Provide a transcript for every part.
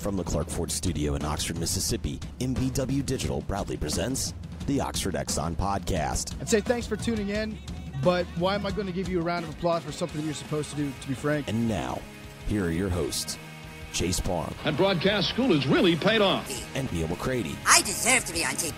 From the Clark Ford Studio in Oxford, Mississippi, MBW Digital proudly presents the Oxford Exxon Podcast. I'd say thanks for tuning in, but why am I going to give you a round of applause for something you're supposed to do, to be frank? And now, here are your hosts, Chase Parham. And broadcast school has really paid off. And Neil McCready. I deserve to be on TV.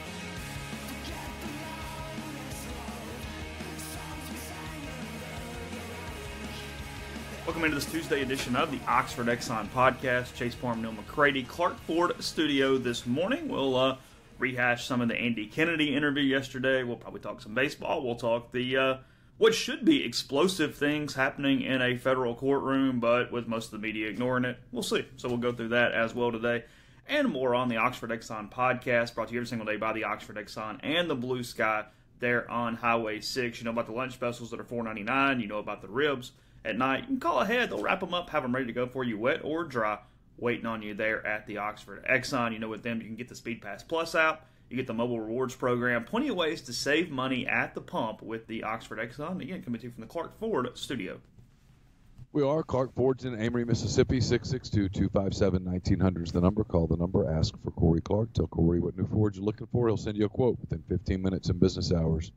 Welcome into this Tuesday edition of the Oxford Exxon Podcast. Chase Parham, Neil McCready, Clark Ford Studio this morning. We'll rehash some of the Andy Kennedy interview yesterday. We'll probably talk some baseball. We'll talk the what should be explosive things happening in a federal courtroom, but with most of the media ignoring it. We'll see. So we'll go through that as well today. And more on the Oxford Exxon Podcast, brought to you every single day by the Oxford Exxon and the Blue Sky there on Highway 6. You know about the lunch specials that are $4.99. You know about the ribs at night. You can call ahead. They'll wrap them up, have them ready to go for you, wet or dry, waiting on you there at the Oxford Exxon. You know, with them, you can get the Speed Pass Plus app. You get the mobile rewards program. Plenty of ways to save money at the pump with the Oxford Exxon. Again, coming to you from the Clark Ford Studio. We are Clark Ford's in Amory, Mississippi. 662-257-1900 is the number. Call the number. Ask for Corey Clark. Tell Corey what new Ford you're looking for. He'll send you a quote within 15 minutes in business hours.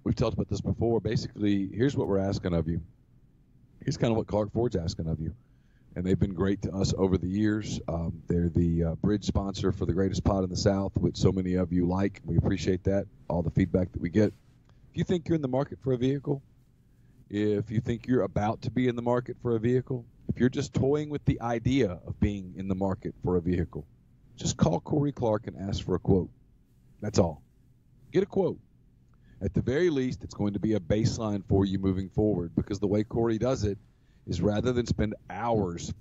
We've talked about this before. Basically, here's what we're asking of you. Here's kind of what Clark Ford's asking of you. And they've been great to us over the years. They're the bridge sponsor for the Greatest Pod in the South, which so many of you like. We appreciate that, all the feedback that we get. If you think you're in the market for a vehicle, if you think you're about to be in the market for a vehicle, if you're just toying with the idea of being in the market for a vehicle, just call Corey Clark and ask for a quote. That's all. Get a quote. At the very least, it's going to be a baseline for you moving forward, because the way Corey does it is, rather than spend hours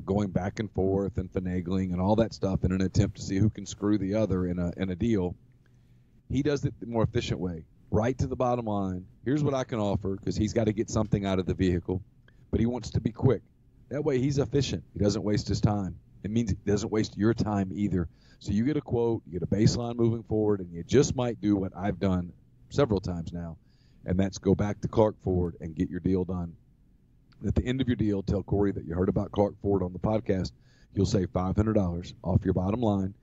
going back and forth and finagling and all that stuff in an attempt to see who can screw the other in a deal, he does it the more efficient way. Right to the bottom line. Here's what I can offer, because he's got to get something out of the vehicle, but he wants to be quick. That way he's efficient. He doesn't waste his time. It means he doesn't waste your time either. So you get a quote, you get a baseline moving forward, and you just might do what I've done several times now, and that's go back to Clark Ford and get your deal done. At the end of your deal, tell Corey that you heard about Clark Ford on the podcast. You'll save $500 off your bottom line.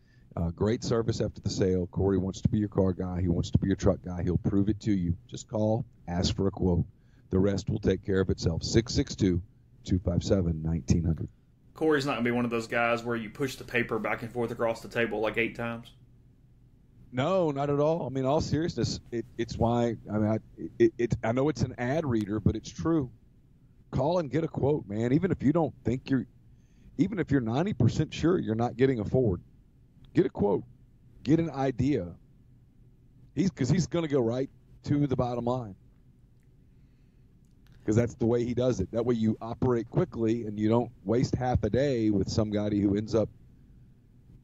Great service after the sale. Corey wants to be your car guy. He wants to be your truck guy. He'll prove it to you. Just call, ask for a quote. The rest will take care of itself. 662-257-1900. Corey's not going to be one of those guys where you push the paper back and forth across the table like 8 times. No, not at all. I mean, all seriousness, it's why. I mean, I know it's an ad reader, but it's true. Call and get a quote, man. Even if you don't think even if you're 90% sure you're not getting a Ford, get a quote, get an idea. Because he's going to go right to the bottom line. Because that's the way he does it. That way you operate quickly and you don't waste half a day with somebody who ends up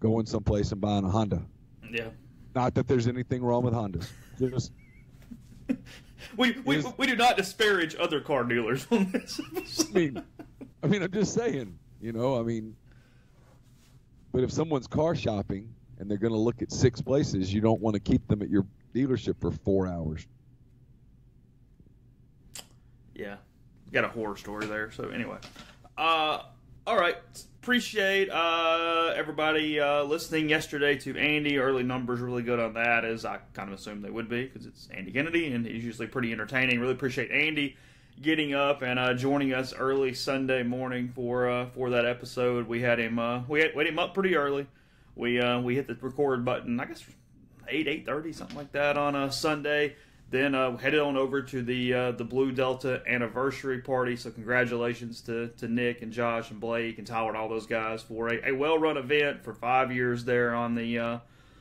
going someplace and buying a Honda. Yeah. Not that there's anything wrong with Hondas. Just we do not disparage other car dealers on this. I mean, I'm just saying, but if someone's car shopping and they're going to look at 6 places, you don't want to keep them at your dealership for 4 hours. Yeah. Got a horror story there. So anyway, all right. Appreciate everybody listening yesterday to Andy. Early numbers really good on that, as I kind of assumed they would be, because it's Andy Kennedy, and he's usually pretty entertaining. Really appreciate Andy getting up and joining us early Sunday morning for that episode. We had him we had him up pretty early. We hit the record button, I guess 8:30, something like that, on a Sunday. Then headed on over to the Blue Delta anniversary party. So congratulations to Nick and Josh and Blake and Tyler and all those guys for a well-run event for 5 years there on the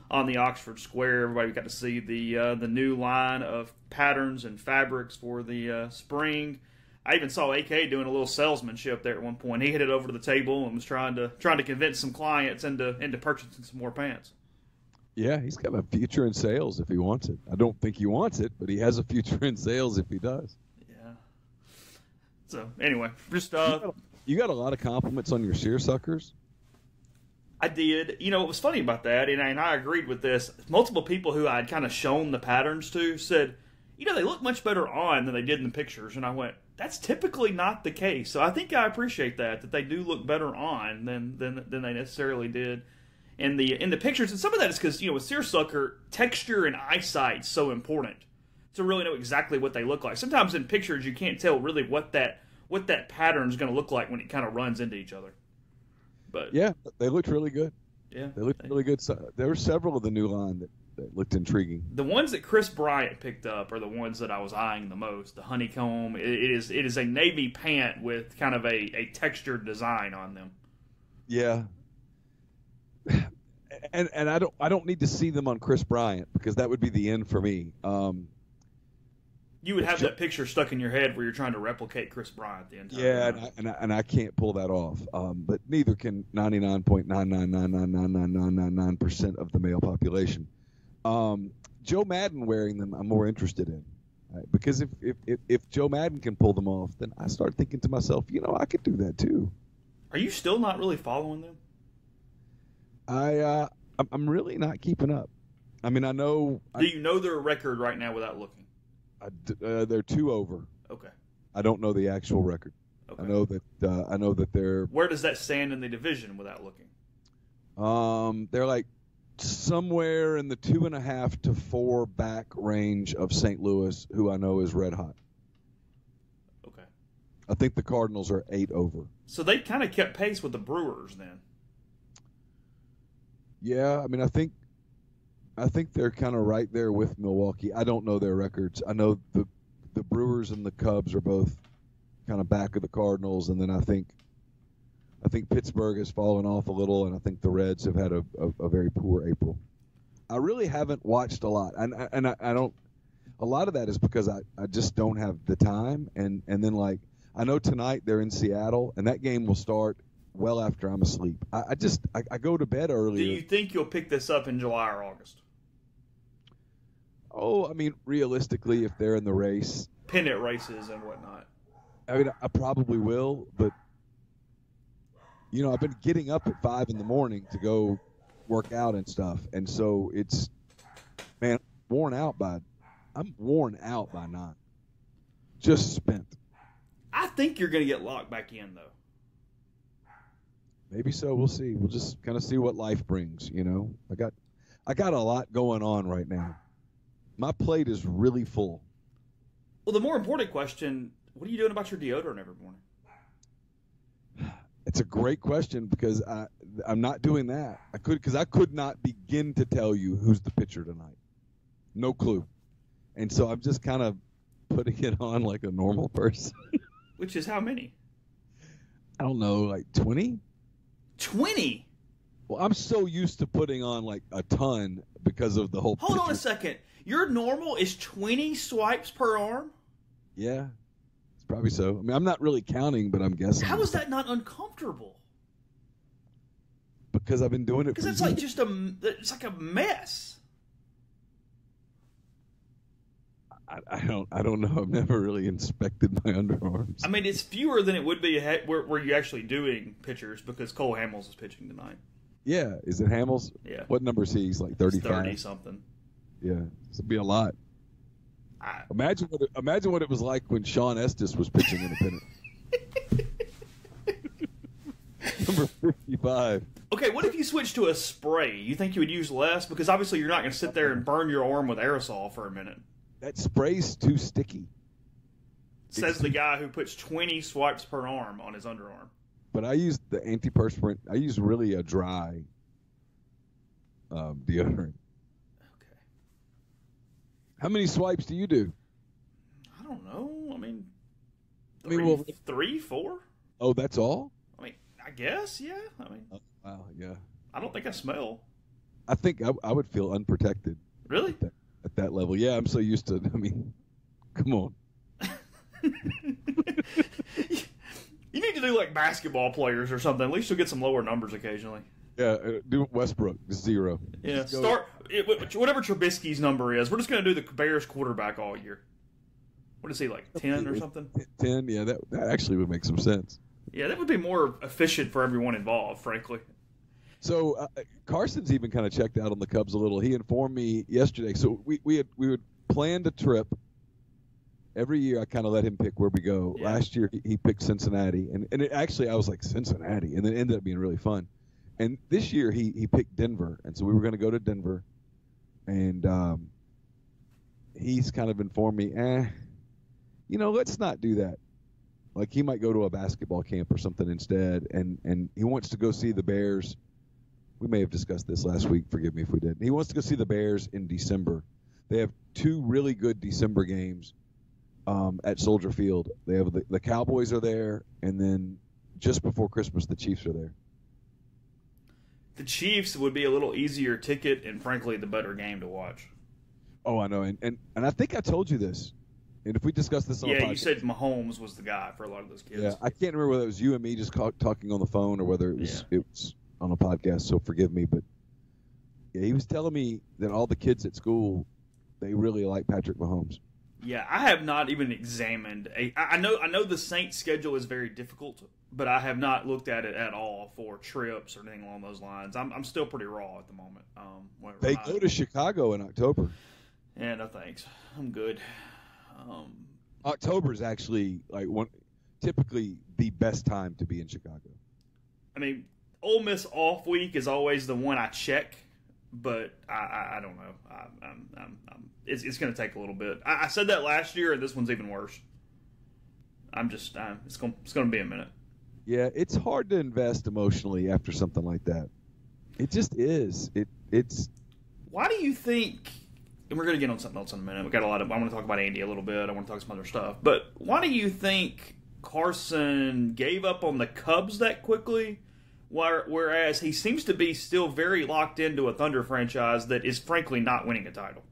Oxford Square. Everybody got to see the new line of patterns and fabrics for the spring. I even saw AK doing a little salesmanship there at one point. He headed over to the table and was trying to convince some clients into purchasing some more pants. Yeah, he's got a future in sales if he wants it. I don't think he wants it, but he has a future in sales if he does. Yeah. So, anyway, just... You got a lot of compliments on your seersuckers. I did. You know, what was funny about that, and I agreed with this, multiple people who I'd kind of shown the patterns to said, they look much better on than they did in the pictures. And I went, that's typically not the case. So I think I appreciate that they do look better on than they necessarily did in the pictures. And some of that is because, with seersucker, texture and eyesight is so important to really know exactly what they look like. Sometimes in pictures you can't tell really what that pattern is going to look like when it kind of runs into each other. But yeah, they looked really good. Yeah, they looked really good. So, there were several of the new line that looked intriguing. The ones that Chris Bryant picked up are the ones that I was eyeing the most. The honeycomb. It is a navy pant with kind of a textured design on them. Yeah. And I don't need to see them on Chris Bryant because that would be the end for me. You would have that picture stuck in your head where you're trying to replicate Chris Bryant the entire time. Yeah, and I can't pull that off. But neither can 99.9999999% of the male population. Joe Madden wearing them, I'm more interested in, right? Because if Joe Madden can pull them off, then I start thinking to myself, I could do that too. Are you still not really following them? I'm really not keeping up. I mean, I know. Do you know their record right now without looking? They're 2 over. Okay. I don't know the actual record. Okay. I know that they're. Where does that stand in the division without looking? They're like somewhere in the 2.5 to 4 back range of St. Louis, who I know is red hot. Okay. I think the Cardinals are 8 over. So they kind of kept pace with the Brewers then. Yeah, I mean, I think they're kind of right there with Milwaukee. I don't know their records. I know the Brewers and the Cubs are both kind of back of the Cardinals, and then I think Pittsburgh has fallen off a little, and I think the Reds have had a very poor April. I really haven't watched a lot, and I don't. A lot of that is because I just don't have the time, and then like I know tonight they're in Seattle, and that game will start well after I'm asleep. I go to bed earlier. Do you think you'll pick this up in July or August? Oh, I mean, realistically, if they're in the race. Pennant races and whatnot. I mean, I probably will, but, I've been getting up at 5 in the morning to go work out and stuff, and so it's, man, I'm worn out by 9. Just spent. I think you're going to get locked back in, though. Maybe so. We'll see. We'll just kind of see what life brings, I got a lot going on right now. My plate is really full. Well, the more important question, what are you doing about your deodorant every morning? It's a great question because I'm not doing that. I could not begin to tell you who's the pitcher tonight. No clue. And so I'm just kind of putting it on like a normal person. Which is how many? I don't know, like 20? 20? Well, I'm so used to putting on like a ton because of the whole Hold on a second. Your normal is 20 swipes per arm? Yeah. It's probably so. I mean, I'm not really counting, but I'm guessing. How is that not uncomfortable? Because I've been doing it for years. Because it's like a mess. I don't know. I've never really inspected my underarms. I mean, it's fewer than it would be where you're actually doing pitchers because Cole Hamels is pitching tonight. Yeah. Is it Hamels? Yeah. What number is he? He's like 35? 30-something. Yeah. This would be a lot. Imagine what it was like when Sean Estes was pitching in the pennant. Number 55. Okay, what if you switch to a spray? You think you would use less? Because obviously you're not going to sit there and burn your arm with aerosol for a minute. That spray's too sticky. Says the guy who puts 20 swipes per arm on his underarm. But I use the antiperspirant. I use really a dry deodorant. Okay. How many swipes do you do? I don't know. I mean, 3, 4? Oh, that's all? I mean, I guess, yeah. I mean, wow, yeah. I don't think I smell. I think I would feel unprotected. Really? At that level. Yeah, I'm so used to, I mean, come on. You need to do like basketball players or something. At least you'll get some lower numbers occasionally. Yeah, do Westbrook, 0. Yeah, whatever Trubisky's number is. We're just going to do the Bears quarterback all year. What is he, like 10 or something? 10, yeah, that actually would make some sense. Yeah, that would be more efficient for everyone involved, frankly. So Carson's even kind of checked out on the Cubs a little. He informed me yesterday. So we had planned a trip Every year I kind of let him pick where we go. Yeah. Last year he picked Cincinnati, and actually I was like, Cincinnati, and it ended up being really fun. And this year he picked Denver, and so we were going to go to Denver, and he's kind of informed me, let's not do that. Like, he might go to a basketball camp or something instead, and he wants to go see the Bears. We may have discussed this last week. Forgive me if we didn't. He wants to go see the Bears in December. They have 2 really good December games at Soldier Field. They have the Cowboys are there, and then just before Christmas, the Chiefs are there. The Chiefs would be a little easier ticket and, frankly, the better game to watch. Oh, I know. And I think I told you this. And if we discussed this on the podcast. Yeah, you said Mahomes was the guy for a lot of those kids. Yeah, I can't remember whether it was you and me just talking on the phone or whether it was on a podcast, so forgive me. But yeah, he was telling me that all the kids at school, they really like Patrick Mahomes. Yeah, I have not even examined. I know the Saints' schedule is very difficult, but I have not looked at it at all for trips or anything along those lines. I'm still pretty raw at the moment. They go to Chicago in October. Yeah, no thanks. I'm good. October is actually typically the best time to be in Chicago. I mean, Ole Miss off week is always the one I check, but I don't know. It's going to take a little bit. I said that last year, and this one's even worse. It's going to be a minute. Yeah, it's hard to invest emotionally after something like that. It just is. It's. Why do you think? And we're going to get on something else in a minute. I want to talk about Andy a little bit. I want to talk some other stuff. But why do you think Carson gave up on the Cubs that quickly, whereas he seems to be still very locked into a Thunder franchise that is frankly not winning a title?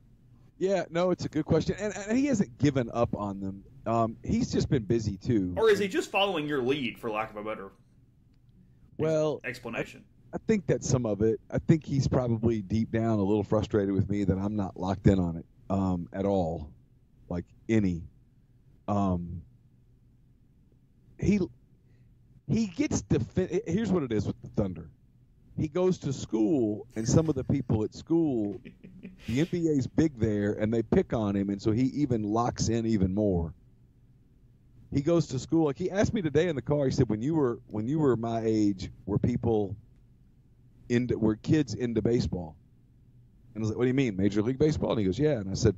Yeah, no, it's a good question. And he hasn't given up on them. He's just been busy, too. Or is he just following your lead, for lack of a better explanation? I think that's some of it. I think he's probably deep down a little frustrated with me that I'm not locked in on it at all, like any. He gets here's what it is with the Thunder. He goes to school, and some of the people at school, the NBA's big there, and they pick on him, and so he even locks in even more. He goes to school. Like, he asked me today in the car, he said, when you were my age, were kids into baseball? And I was like, what do you mean, Major League Baseball? And he goes, yeah. And I said,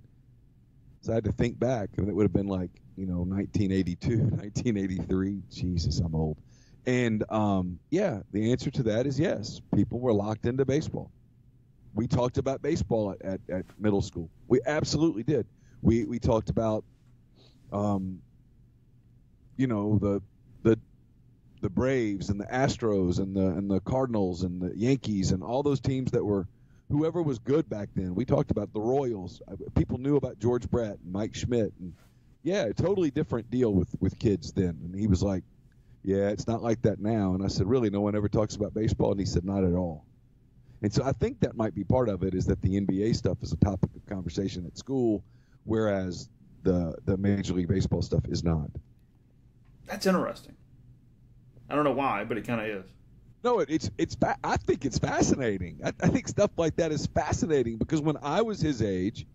so I had to think back, and it would have been like, 1982, 1983. Jesus, I'm old. And, the answer to that is yes. People were locked into baseball. We talked about baseball at middle school. We absolutely did. We talked about, the Braves and the Astros and the Cardinals and the Yankees and all those teams that were whoever was good back then. We talked about the Royals. People knew about George Brett and Mike Schmidt. And, yeah, a totally different deal with kids then. And he was like, yeah, it's not like that now. And I said, really, no one ever talks about baseball? And he said, not at all. And so I think that might be part of it, is that the NBA stuff is a topic of conversation at school, whereas the Major League Baseball stuff is not. That's interesting. I don't know why, but it kind of is. No, I think it's fascinating. I think stuff like that is fascinating because when I was his age,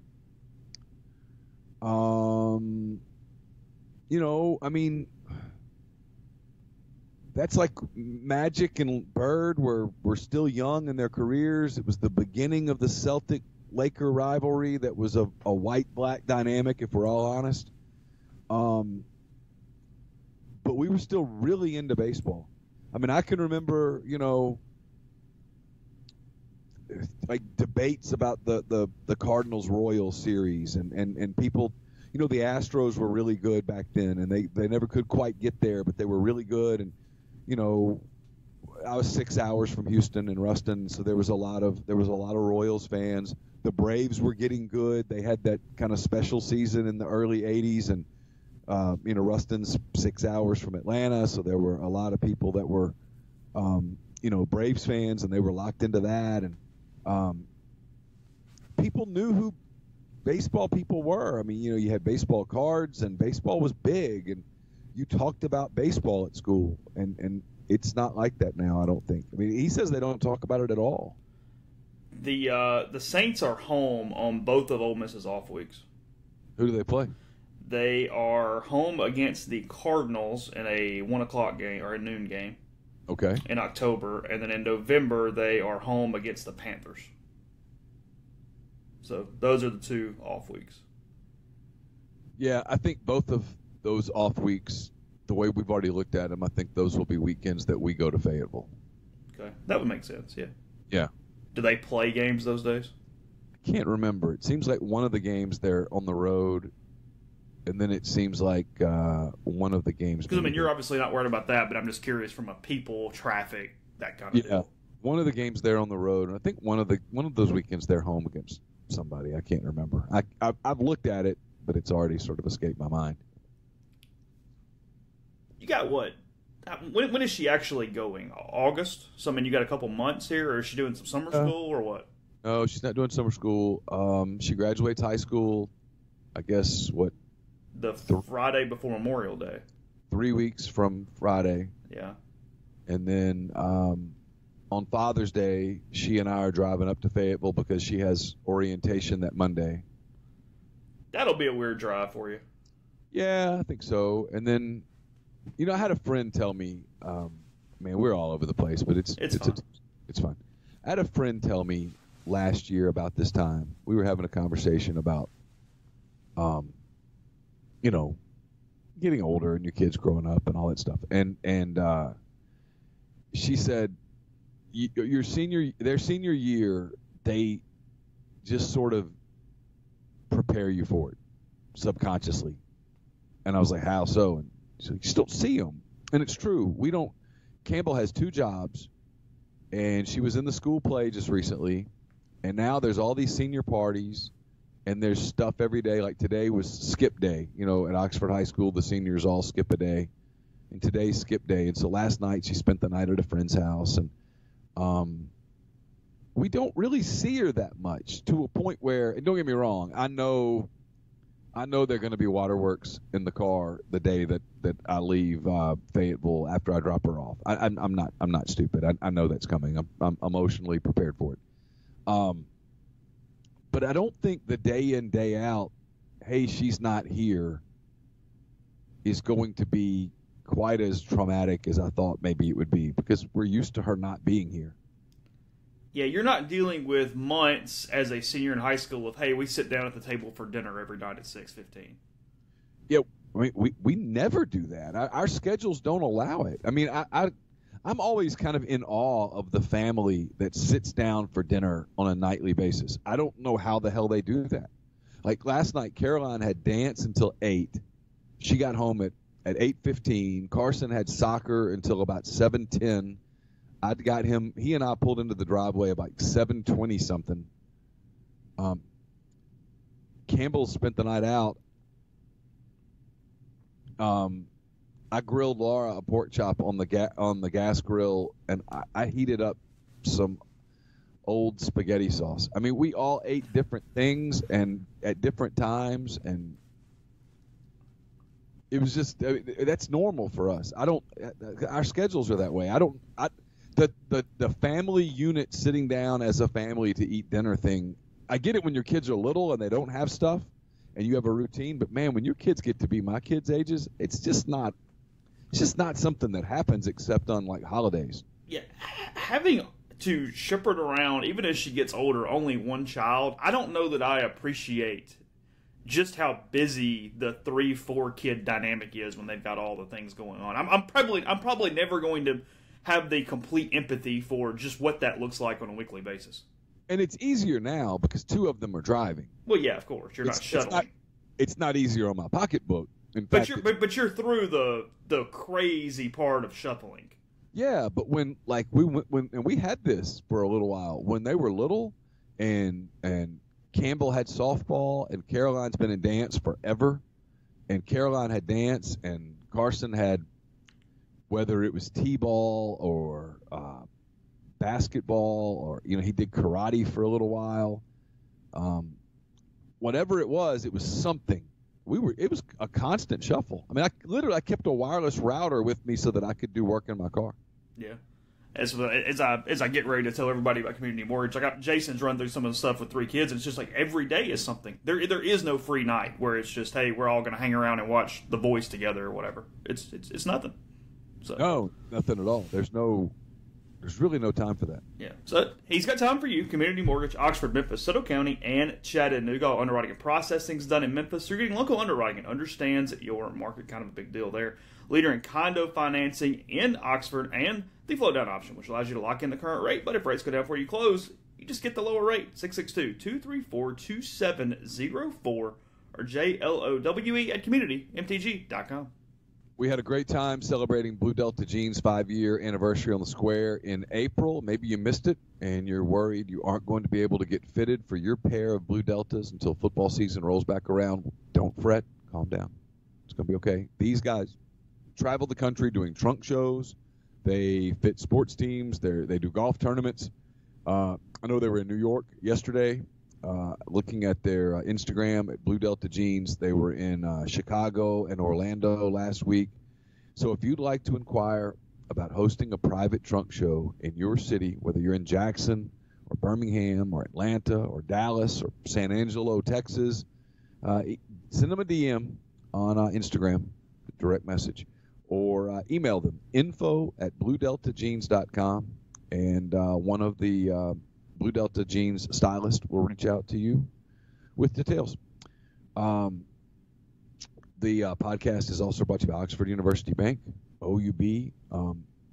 that's like Magic and Bird were still young in their careers. It was the beginning of the Celtic-Laker rivalry that was a white-black dynamic, if we're all honest. But we were still really into baseball. I mean, I can remember, like debates about the Cardinals-Royals series and people, the Astros were really good back then, and they never could quite get there, but they were really good. And, I was 6 hours from Houston and Ruston, so there was a lot of Royals fans. The Braves were getting good. They had that kind of special season in the early 80s, and Ruston's 6 hours from Atlanta, so there were a lot of people that were, Braves fans, and they were locked into that. And people knew who baseball people were. I mean, you had baseball cards, and baseball was big, and you talked about baseball at school, and it's not like that now, I don't think. I mean, he says they don't talk about it at all. The Saints are home on both of Ole Miss's off weeks. Who do they play? they are home against the Cardinals in a 1 o'clock game or a noon game. Okay. In October, and then in November they are home against the Panthers. So those are the 2 off weeks. Yeah, I think both of those off weeks, the way we've already looked at them, I think those will be weekends that we go to Fayetteville. Okay, that would make sense. Yeah. Yeah. Do they play games those days? I can't remember. It seems like one of the games they're on the road, and then it seems like one of the games. Because, I mean, you're obviously not worried about that, but I'm just curious from a people, traffic, that kind of yeah. deal. One of the games they're on the road, and I think one of those weekends they're home against somebody. I can't remember. I've looked at it, but it's already sort of escaped my mind. You got what? When is she actually going? August? So, I mean, you got a couple months here, or is she doing some summer school, or what? No, she's not doing summer school. She graduates high school, I guess, the Friday before Memorial Day. 3 weeks from Friday. Yeah. And then on Father's Day, she and I are driving up to Fayetteville because she has orientation that Monday. That'll be a weird drive for you. Yeah, I think so. And then, I had a friend tell me, man, we're all over the place, but it's fun. I had a friend tell me last year about this time, we were having a conversation about, getting older and your kids growing up and all that stuff. And she said, their senior year, they just sort of prepare you for it subconsciously. And I was like, how so? And so you still see them. And it's true. Campbell has 2 jobs, and she was in the school play just recently. And now there's all these senior parties, and there's stuff every day. Like today was skip day. At Oxford High School, the seniors all skip a day. And today's skip day. And so last night she spent the night at a friend's house. And we don't really see her that much, to a point where, and don't get me wrong, I know there are going to be waterworks in the car the day that I leave Fayetteville after I drop her off. I'm not stupid. I know that's coming. I'm emotionally prepared for it. But I don't think the day in, day out, hey, she's not here, is going to be quite as traumatic as I thought maybe it would be, because we're used to her not being here. Yeah, you're not dealing with months as a senior in high school of, hey, we sit down at the table for dinner every night at 6:15. Yeah, I mean, we never do that. Our schedules don't allow it. I mean, I'm always kind of in awe of the family that sits down for dinner on a nightly basis. I don't know how the hell they do that. Like last night, Caroline had dance until 8. She got home at 8:15. Carson had soccer until about 7:10. I'd got him. He and I pulled into the driveway about 7:20 something. Campbell spent the night out. I grilled Laura a pork chop on the gas grill, and I heated up some old spaghetti sauce. I mean, we all ate different things and at different times, and it was just that's normal for us. Our schedules are that way. The family unit sitting down as a family to eat dinner thing, I get it when your kids are little and they don't have stuff and you have a routine, but man, when your kids get to be my kids' ages, it's just not something that happens except on like holidays. Yeah, having to shepherd around, even as she gets older, only one child, I don't know that I appreciate just how busy the 3-4 kid dynamic is when they've got all the things going on. I'm probably never going to have the complete empathy for just what that looks like on a weekly basis. And it's easier now because 2 of them are driving. Well, yeah, of course. You're not shuttling. It's not easier on my pocketbook. But you're through the crazy part of shuttling. Yeah, but when we had this for a little while when they were little, and Campbell had softball and Caroline's been in dance forever, and Caroline had dance and Carson had, whether it was t-ball or basketball, or he did karate for a little while. Whatever it was something. It was a constant shuffle. I mean, I kept a wireless router with me so that I could do work in my car. Yeah. as I get ready to tell everybody about Community Mortgage. I got Jason's run through some of the stuff with 3 kids, and it's just like every day is something. There is no free night where it's just, hey, we're all going to hang around and watch The Voice together or whatever. It's nothing. So. No, nothing at all. There's really no time for that. Yeah. So he's got time for you. Community Mortgage, Oxford, Memphis, Soto County, and Chattanooga. All underwriting and processing is done in Memphis. So you're getting local underwriting and understands your market. Kind of a big deal there. Leader in condo financing in Oxford, and the float down option, which allows you to lock in the current rate. But if rates go down before you close, you just get the lower rate. 662-234-2704 or JLOWE at communitymtg.com. We had a great time celebrating Blue Delta Jeans' 5-year anniversary on the square in April. Maybe you missed it and you're worried you aren't going to be able to get fitted for your pair of Blue Deltas until football season rolls back around. Don't fret. Calm down. It's going to be okay. These guys travel the country doing trunk shows. They fit sports teams. They do golf tournaments. I know they were in New York yesterday. Looking at their Instagram at Blue Delta Jeans, they were in Chicago and Orlando last week. So if you'd like to inquire about hosting a private trunk show in your city, whether you're in Jackson or Birmingham or Atlanta or Dallas or San Angelo, Texas, send them a DM on Instagram, direct message, or email them, info@bluedeltajeans.com, and one of the Blue Delta Jeans stylist will reach out to you with details. The podcast is also brought to you by Oxford University Bank, OUB,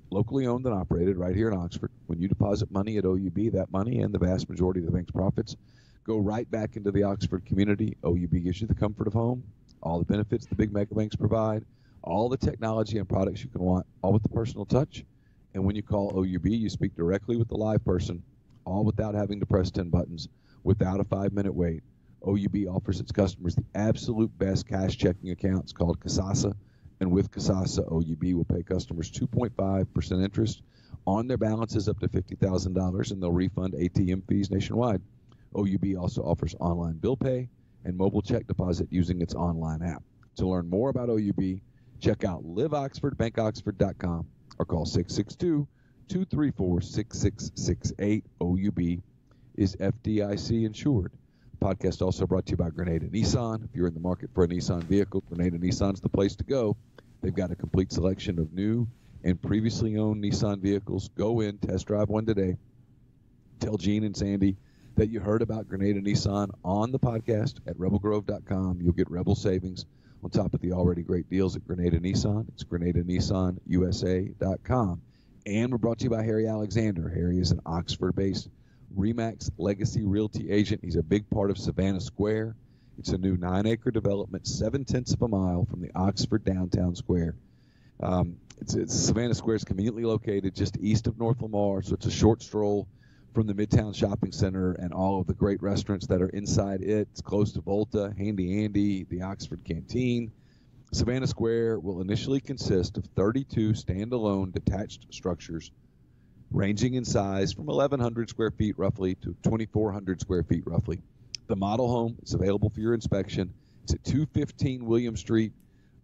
locally owned and operated right here in Oxford. When you deposit money at OUB, that money and the vast majority of the bank's profits go right back into the Oxford community. OUB gives you the comfort of home, all the benefits the big mega banks provide, all the technology and products you can want, all with the personal touch. And when you call OUB, you speak directly with the live person, all without having to press 10 buttons, without a 5-minute wait. OUB offers its customers the absolute best cash checking accounts called Kasasa, and with Kasasa, OUB will pay customers 2.5% interest on their balances up to $50,000, and they'll refund ATM fees nationwide. OUB also offers online bill pay and mobile check deposit using its online app. To learn more about OUB, check out liveoxfordbankoxford.com or call 662-234-6668. OUB is FDIC insured. The podcast also brought to you by Grenada Nissan. If you're in the market for a Nissan vehicle, Grenada Nissan's the place to go. They've got a complete selection of new and previously owned Nissan vehicles. Go in, test drive one today. Tell Gene and Sandy that you heard about Grenada Nissan on the podcast at rebelgrove.com. You'll get Rebel savings on top of the already great deals at Grenada Nissan. It's GrenadaNissanUSA.com. And we're brought to you by Harry Alexander. Harry is an Oxford-based RE/MAX Legacy Realty agent. He's a big part of Savannah Square. It's a new 9-acre development, 0.7 of a mile from the Oxford downtown square. Savannah Square is conveniently located just east of North Lamar, so it's a short stroll from the Midtown Shopping Center and all of the great restaurants that are inside it. It's close to Volta, Handy Andy, the Oxford Canteen. Savannah Square will initially consist of 32 standalone detached structures ranging in size from 1,100 square feet roughly to 2,400 square feet roughly. The model home is available for your inspection. It's at 215 William Street.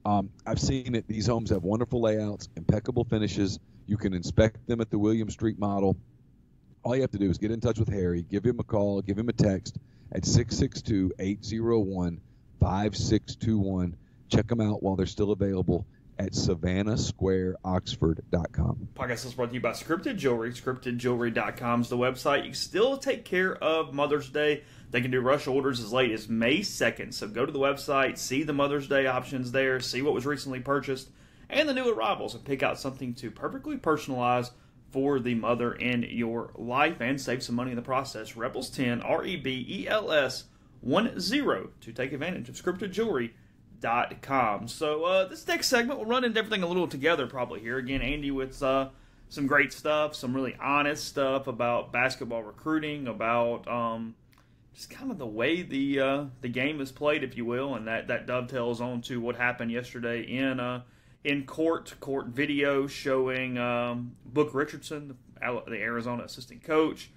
I've seen it. These homes have wonderful layouts, impeccable finishes. You can inspect them at the William Street model. All you have to do is get in touch with Harry, give him a call, give him a text at 662-801-5621. Check them out while they're still available at SavannahSquareOxford.com. Podcast is brought to you by Scripted Jewelry. ScriptedJewelry.com is the website. You can still take care of Mother's Day. They can do rush orders as late as May 2nd. So go to the website, see the Mother's Day options there, see what was recently purchased, and the new arrivals, and pick out something to perfectly personalize for the mother in your life and save some money in the process. Rebels 10, REBELS 10 to take advantage of ScriptedJewelry.com. So this next segment, we'll run into everything a little together probably here. Again, Andy with some great stuff, some really honest stuff about basketball recruiting, about just kind of the way the game is played, if you will, and that dovetails on to what happened yesterday in court video showing Book Richardson, the Arizona assistant coach,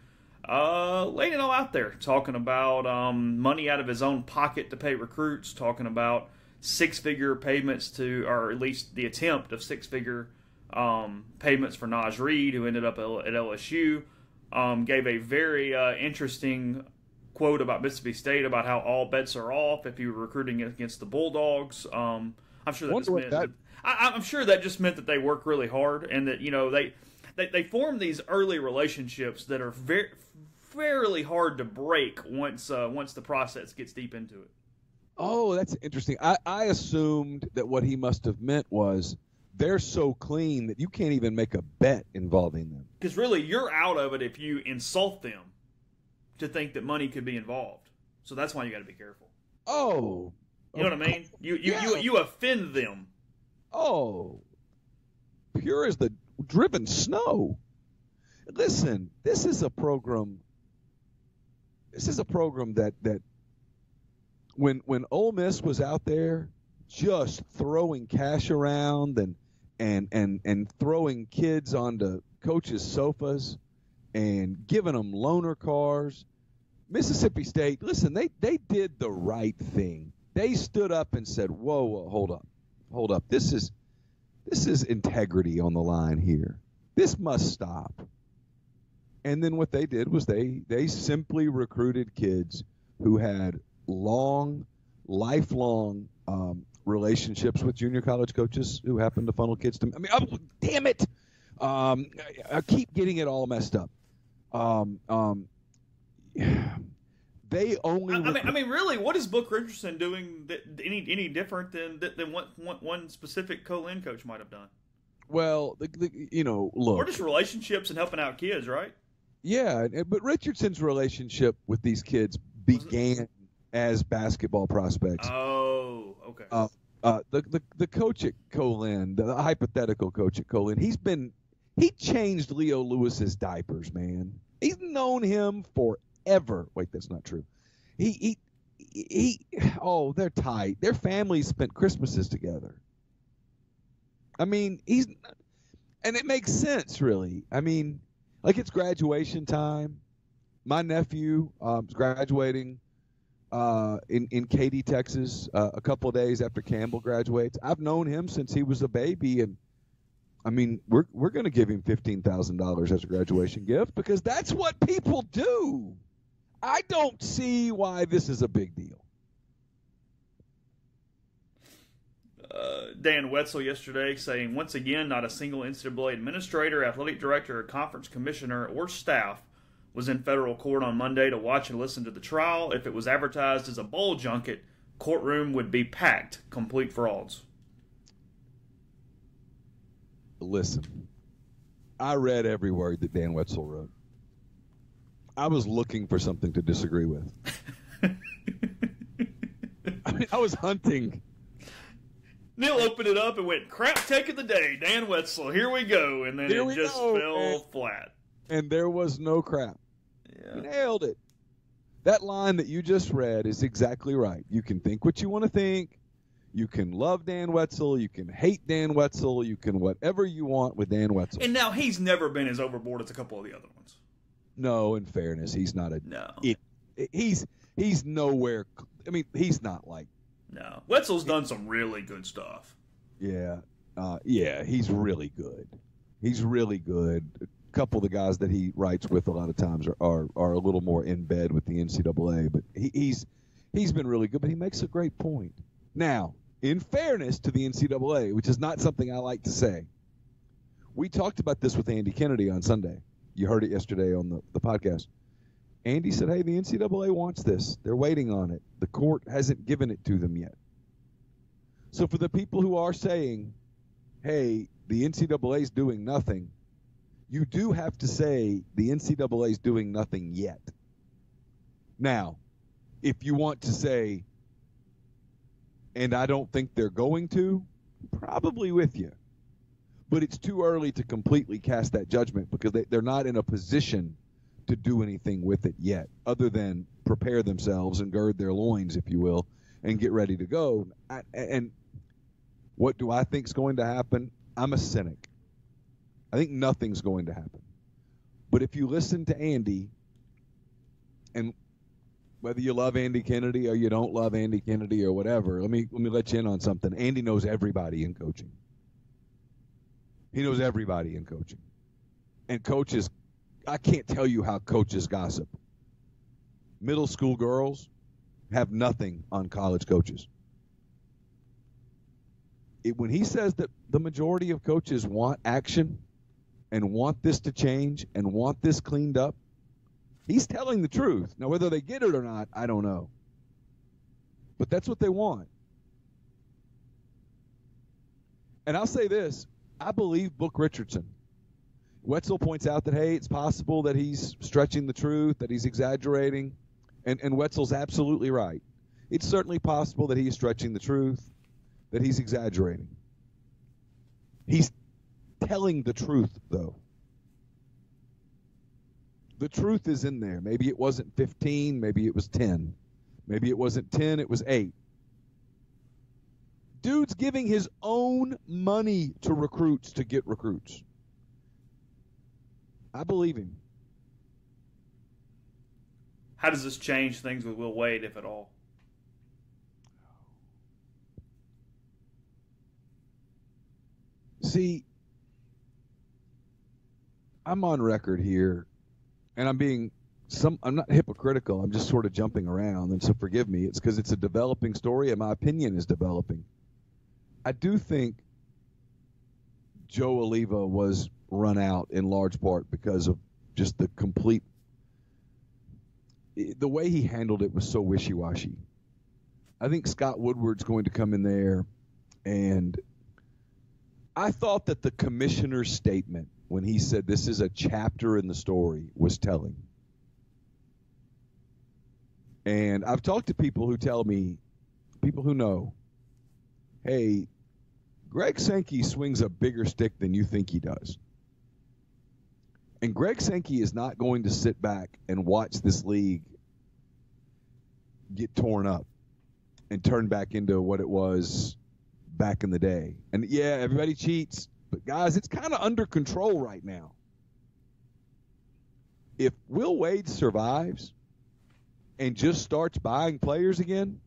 laying it all out there, talking about money out of his own pocket to pay recruits, talking about six-figure payments to, or at least the attempt of six-figure payments for Naj Reid, who ended up at LSU. Gave a very interesting quote about Mississippi State about how all bets are off if you were recruiting against the Bulldogs. I'm sure I'm sure that just meant that they work really hard and that they form these early relationships that are fairly hard to break once the process gets deep into it. Oh, that's interesting. I assumed that what he must have meant was they're so clean that you can't even make a bet involving them. Because really, you're out of it if you insult them to think that money could be involved. So that's why you got to be careful. Oh. You know what I mean? You offend them. Oh. Pure as the driven snow. Listen, this is a program that when Ole Miss was out there just throwing cash around and throwing kids onto coaches' sofas and giving them loaner cars, Mississippi State, listen, they did the right thing. They stood up and said, whoa, hold up. This is integrity on the line here. This must stop. And then what they did was they simply recruited kids who had lifelong relationships with junior college coaches who happened to funnel kids to me. I mean, damn it. I keep getting it all messed up. They only. I mean, really, what is Booker Richardson doing any different than what one specific Colin coach might have done? Well, look. Or just relationships and helping out kids, right? Yeah, but Richardson's relationship with these kids began as basketball prospects. Oh, okay. The coach at Colin, the hypothetical coach at Colin, he changed Leo Lewis's diapers, man. He's known him forever. Wait, that's not true. They're tight. Their families spent Christmases together. I mean, and it makes sense, really. I mean, like it's graduation time. My nephew is graduating in Katy, Texas, a couple of days after Campbell graduates. I've known him since he was a baby, and I mean, we're going to give him $15,000 as a graduation gift because that's what people do. I don't see why this is a big deal. Dan Wetzel yesterday saying, once again, not a single NCAA administrator, athletic director, or conference commissioner, or staff was in federal court on Monday to watch and listen to the trial. If it was advertised as a bowl junket, courtroom would be packed, complete frauds. Listen, I read every word that Dan Wetzel wrote. I was looking for something to disagree with. I mean, I was hunting. Neil opened it up and went, crap take of the day, Dan Wetzel, here we go. And then it just fell flat. And there was no crap. Yeah. You nailed it. That line that you just read is exactly right. You can think what you want to think. You can love Dan Wetzel. You can hate Dan Wetzel. You can whatever you want with Dan Wetzel. And now he's never been as overboard as a couple of the other ones. No, in fairness, he's not a. No. He's nowhere. I mean, he's not like. No. Wetzel's done some really good stuff. Yeah. He's really good. He's really good. A couple of the guys that he writes with a lot of times are a little more in bed with the NCAA, but he's been really good. But he makes a great point. Now, in fairness to the NCAA, which is not something I like to say, we talked about this with Andy Kennedy on Sunday. You heard it yesterday on the podcast. Andy said, hey, the NCAA wants this. They're waiting on it. The court hasn't given it to them yet. So for the people who are saying, hey, the NCAA is doing nothing, you do have to say the NCAA is doing nothing yet. Now, if you want to say, and I don't think they're going to, probably with you. But it's too early to completely cast that judgment because they're not in a position to do anything with it yet, other than prepare themselves and gird their loins, if you will, and get ready to go. And what do I think is going to happen? I'm a cynic. I think nothing's going to happen. But if you listen to Andy, and whether you love Andy Kennedy or you don't love Andy Kennedy or whatever, let me let you in on something. Andy knows everybody in coaching. He knows everybody in coaching. And coaches, I can't tell you how coaches gossip. Middle school girls have nothing on college coaches. When he says that the majority of coaches want action and want this to change and want this cleaned up, he's telling the truth. Now, whether they get it or not, I don't know. But that's what they want. And I'll say this. I believe Book Richardson. Wetzel points out that, hey, it's possible that he's stretching the truth, that he's exaggerating. And Wetzel's absolutely right. It's certainly possible that he's stretching the truth, that he's exaggerating. He's telling the truth, though. The truth is in there. Maybe it wasn't 15, maybe it was 10. Maybe it wasn't 10, it was 8. Dude's giving his own money to recruits to get recruits. I believe him. How does this change things with Will Wade, if at all? See, I'm on record here, and I'm not hypocritical. I'm just sort of jumping around, and so forgive me. It's because it's a developing story, and my opinion is developing. I do think Joe Oliva was run out in large part because of just the way he handled it was so wishy-washy. I think Scott Woodward's going to come in there, and I thought that the commissioner's statement when he said this is a chapter in the story was telling. And I've talked to people who tell me, people who know, hey, Greg Sankey swings a bigger stick than you think he does. And Greg Sankey is not going to sit back and watch this league get torn up and turn back into what it was back in the day. And yeah, everybody cheats, but guys, it's kind of under control right now. If Will Wade survives and just starts buying players again,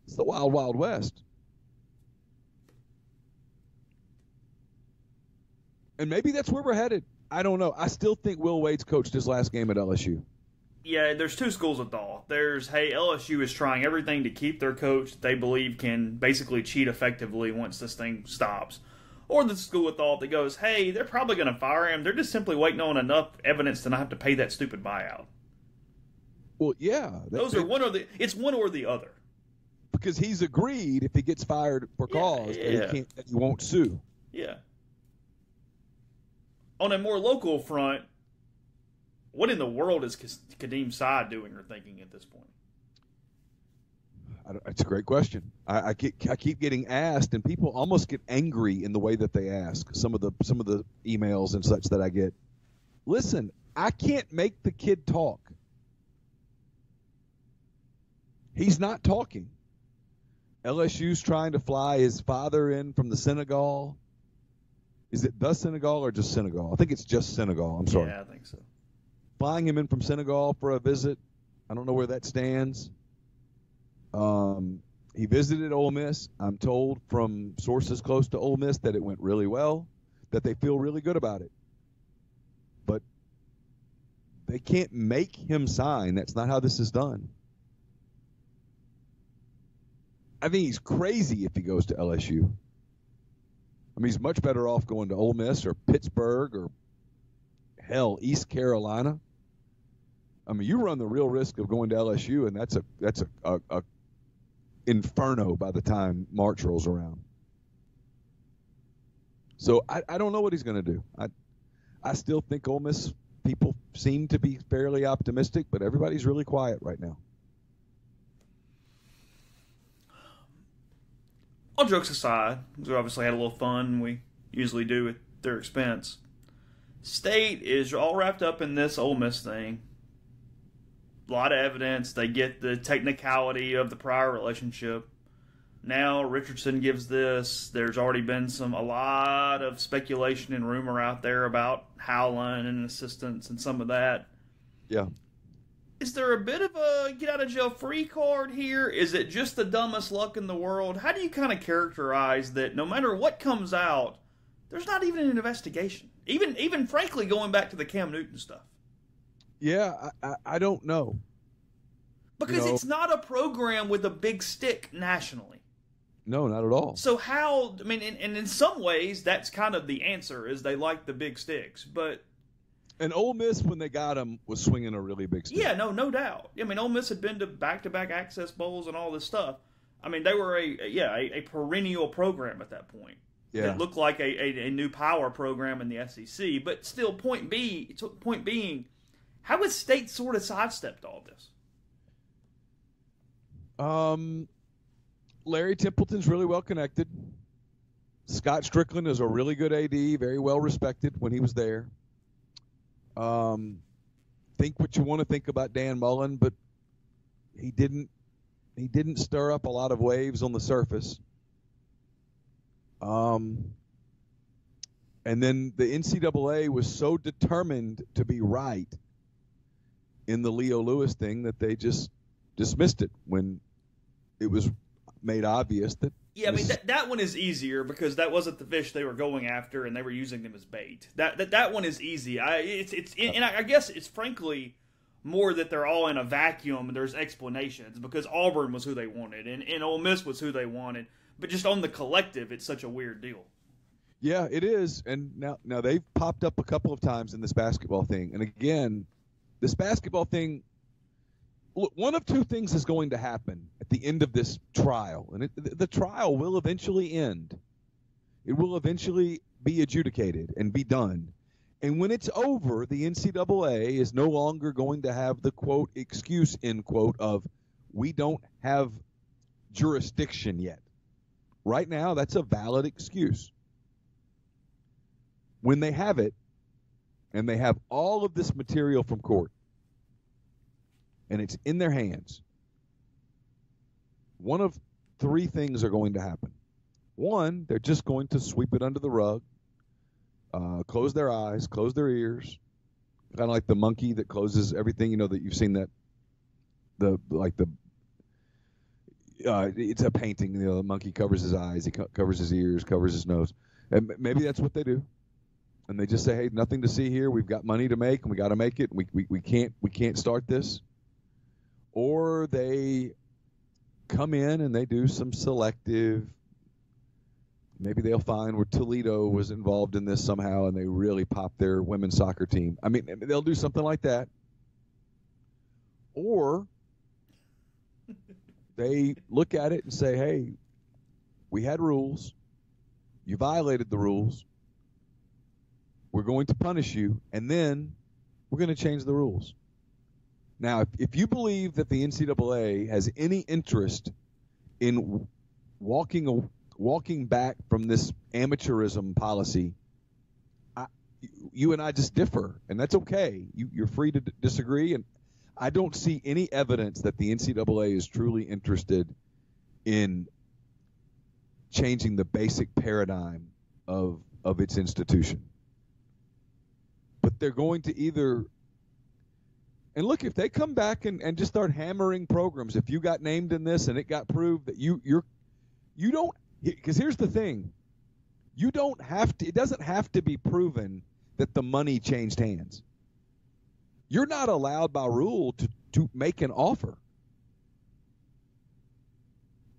it's the wild, wild west. And maybe that's where we're headed. I don't know. I still think Will Wade's coached his last game at LSU. Yeah, there's two schools of thought. There's, hey, LSU is trying everything to keep their coach that they believe can basically cheat effectively once this thing stops. Or the school of thought that goes, hey, they're probably going to fire him. They're just simply waiting on enough evidence to not have to pay that stupid buyout. Well, yeah. Those are it's one or the other. Because he's agreed if he gets fired for cause that he won't sue. Yeah. On a more local front, what in the world is Kadeem Saad doing or thinking at this point? It's a great question. I keep getting asked, and people almost get angry in the way that they ask. Some of the emails and such that I get. Listen, I can't make the kid talk. He's not talking. LSU's trying to fly his father in from the Senegal. Is it the Senegal or just Senegal? I think it's just Senegal. I'm sorry. Yeah, I think so. Flying him in from Senegal for a visit. I don't know where that stands. He visited Ole Miss. I'm told from sources close to Ole Miss that it went really well, that they feel really good about it. But they can't make him sign. That's not how this is done. I think he's crazy if he goes to LSU. I mean, he's much better off going to Ole Miss or Pittsburgh or, hell, East Carolina. I mean, you run the real risk of going to LSU, and that's a inferno by the time March rolls around. So I don't know what he's going to do. I still think Ole Miss people seem to be fairly optimistic, but everybody's really quiet right now. All jokes aside, we obviously had a little fun. We usually do at their expense. State is all wrapped up in this Ole Miss thing. A lot of evidence. They get the technicality of the prior relationship. Now Richardson gives this. There's already been a lot of speculation and rumor out there about Howland and assistants and some of that. Yeah. Is there a bit of a get-out-of-jail-free card here? Is it just the dumbest luck in the world? How do you kind of characterize that no matter what comes out, there's not even an investigation? Even frankly, going back to the Cam Newton stuff. Yeah, I don't know. Because it's not a program with a big stick nationally. No, not at all. So how, I mean, and in some ways, that's kind of the answer, is they like the big sticks. But and Ole Miss, when they got him, was swinging a really big stick. Yeah, no doubt. I mean, Ole Miss had been to back-to-back Access Bowls and all this stuff. I mean, they were a perennial program at that point. Yeah. It looked like a new power program in the SEC. But still, point being, how has State sort of sidestepped all this? Larry Templeton's really well connected. Scott Strickland is a really good AD, very well respected when he was there. Think what you want to think about Dan Mullen, but he didn't stir up a lot of waves on the surface. And then the NCAA was so determined to be right in the Leo Lewis thing that they just dismissed it when it was made obvious that. Yeah, I mean that one is easier because that wasn't the fish they were going after, and they were using them as bait. That one is easy. I guess it's frankly more that they're all in a vacuum and there's explanations because Auburn was who they wanted and Ole Miss was who they wanted, but just on the collective, it's such a weird deal. Yeah, it is, and now they've popped up a couple of times in this basketball thing, and again, this basketball thing. Look, one of two things is going to happen at the end of this trial, and the trial will eventually end. It will eventually be adjudicated and be done. And when it's over, the NCAA is no longer going to have the, quote, excuse, end quote, of we don't have jurisdiction yet. Right now, that's a valid excuse. When they have it, and they have all of this material from court, and it's in their hands, one of three things are going to happen. One, they're just going to sweep it under the rug, close their eyes, close their ears, kind of like the monkey that closes everything. You know that you've seen that, it's a painting. You know, the monkey covers his eyes, he covers his ears, covers his nose, and maybe that's what they do. And they just say, "Hey, nothing to see here. We've got money to make, and we got to make it. And we can't start this." Or they come in and they do some selective. Maybe they'll find where Toledo was involved in this somehow, and they really pop their women's soccer team. I mean, they'll do something like that. Or they look at it and say, "Hey, we had rules. You violated the rules. We're going to punish you, and then we're going to change the rules." Now, if you believe that the NCAA has any interest in walking back from this amateurism policy, you and I just differ, and that's okay. You're free to disagree, and I don't see any evidence that the NCAA is truly interested in changing the basic paradigm of its institution. But they're going to either. And look, if they come back and just start hammering programs, if you got named in this and it got proved that you don't, because here's the thing, you don't have to, it doesn't have to be proven that the money changed hands. You're not allowed by rule to make an offer.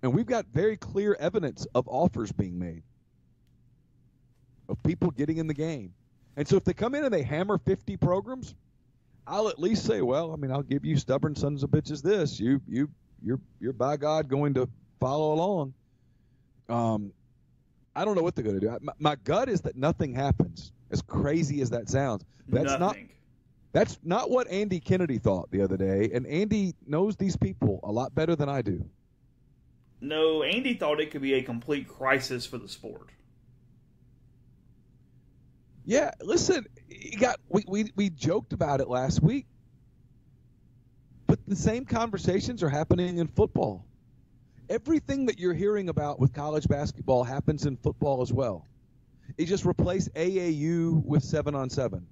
And we've got very clear evidence of offers being made, of people getting in the game. And so if they come in and they hammer 50 programs, I'll at least say, well, I mean, I'll give you stubborn sons of bitches this. You're by God going to follow along. I don't know what they're going to do. My gut is that nothing happens, as crazy as that sounds. That's not what Andy Kennedy thought the other day, and Andy knows these people a lot better than I do. No, Andy thought it could be a complete crisis for the sport. Yeah, listen, we joked about it last week, but the same conversations are happening in football. Everything that you're hearing about with college basketball happens in football as well. You just replace AAU with 7-on-7.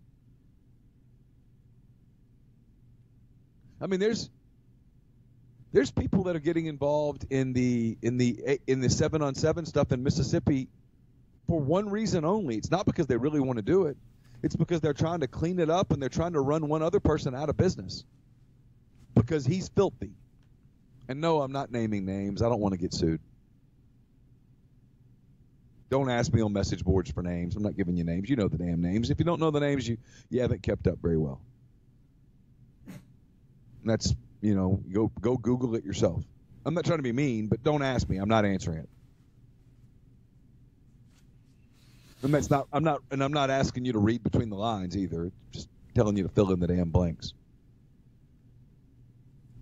I mean, there's people that are getting involved in the 7-on-7 stuff in Mississippi for one reason only. It's not because they really want to do it. It's because they're trying to clean it up and they're trying to run one other person out of business because he's filthy. And no, I'm not naming names. I don't want to get sued. Don't ask me on message boards for names. I'm not giving you names. You know the damn names. If you don't know the names, you haven't kept up very well. And that's, go Google it yourself. I'm not trying to be mean, but don't ask me. I'm not answering it. And I'm not asking you to read between the lines either. It's just telling you to fill in the damn blanks.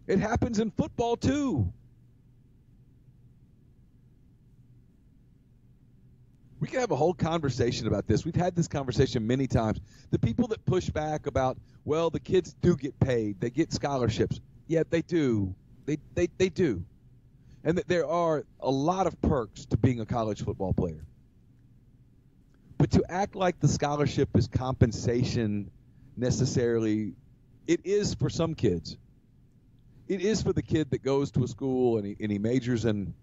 It happens in football too. We can have a whole conversation about this. We've had this conversation many times. The people that push back about, well, the kids do get paid. They get scholarships. Yeah, they do. They do. And that there are a lot of perks to being a college football player. But to act like the scholarship is compensation necessarily, it is for some kids. It is for the kid that goes to a school and he majors in,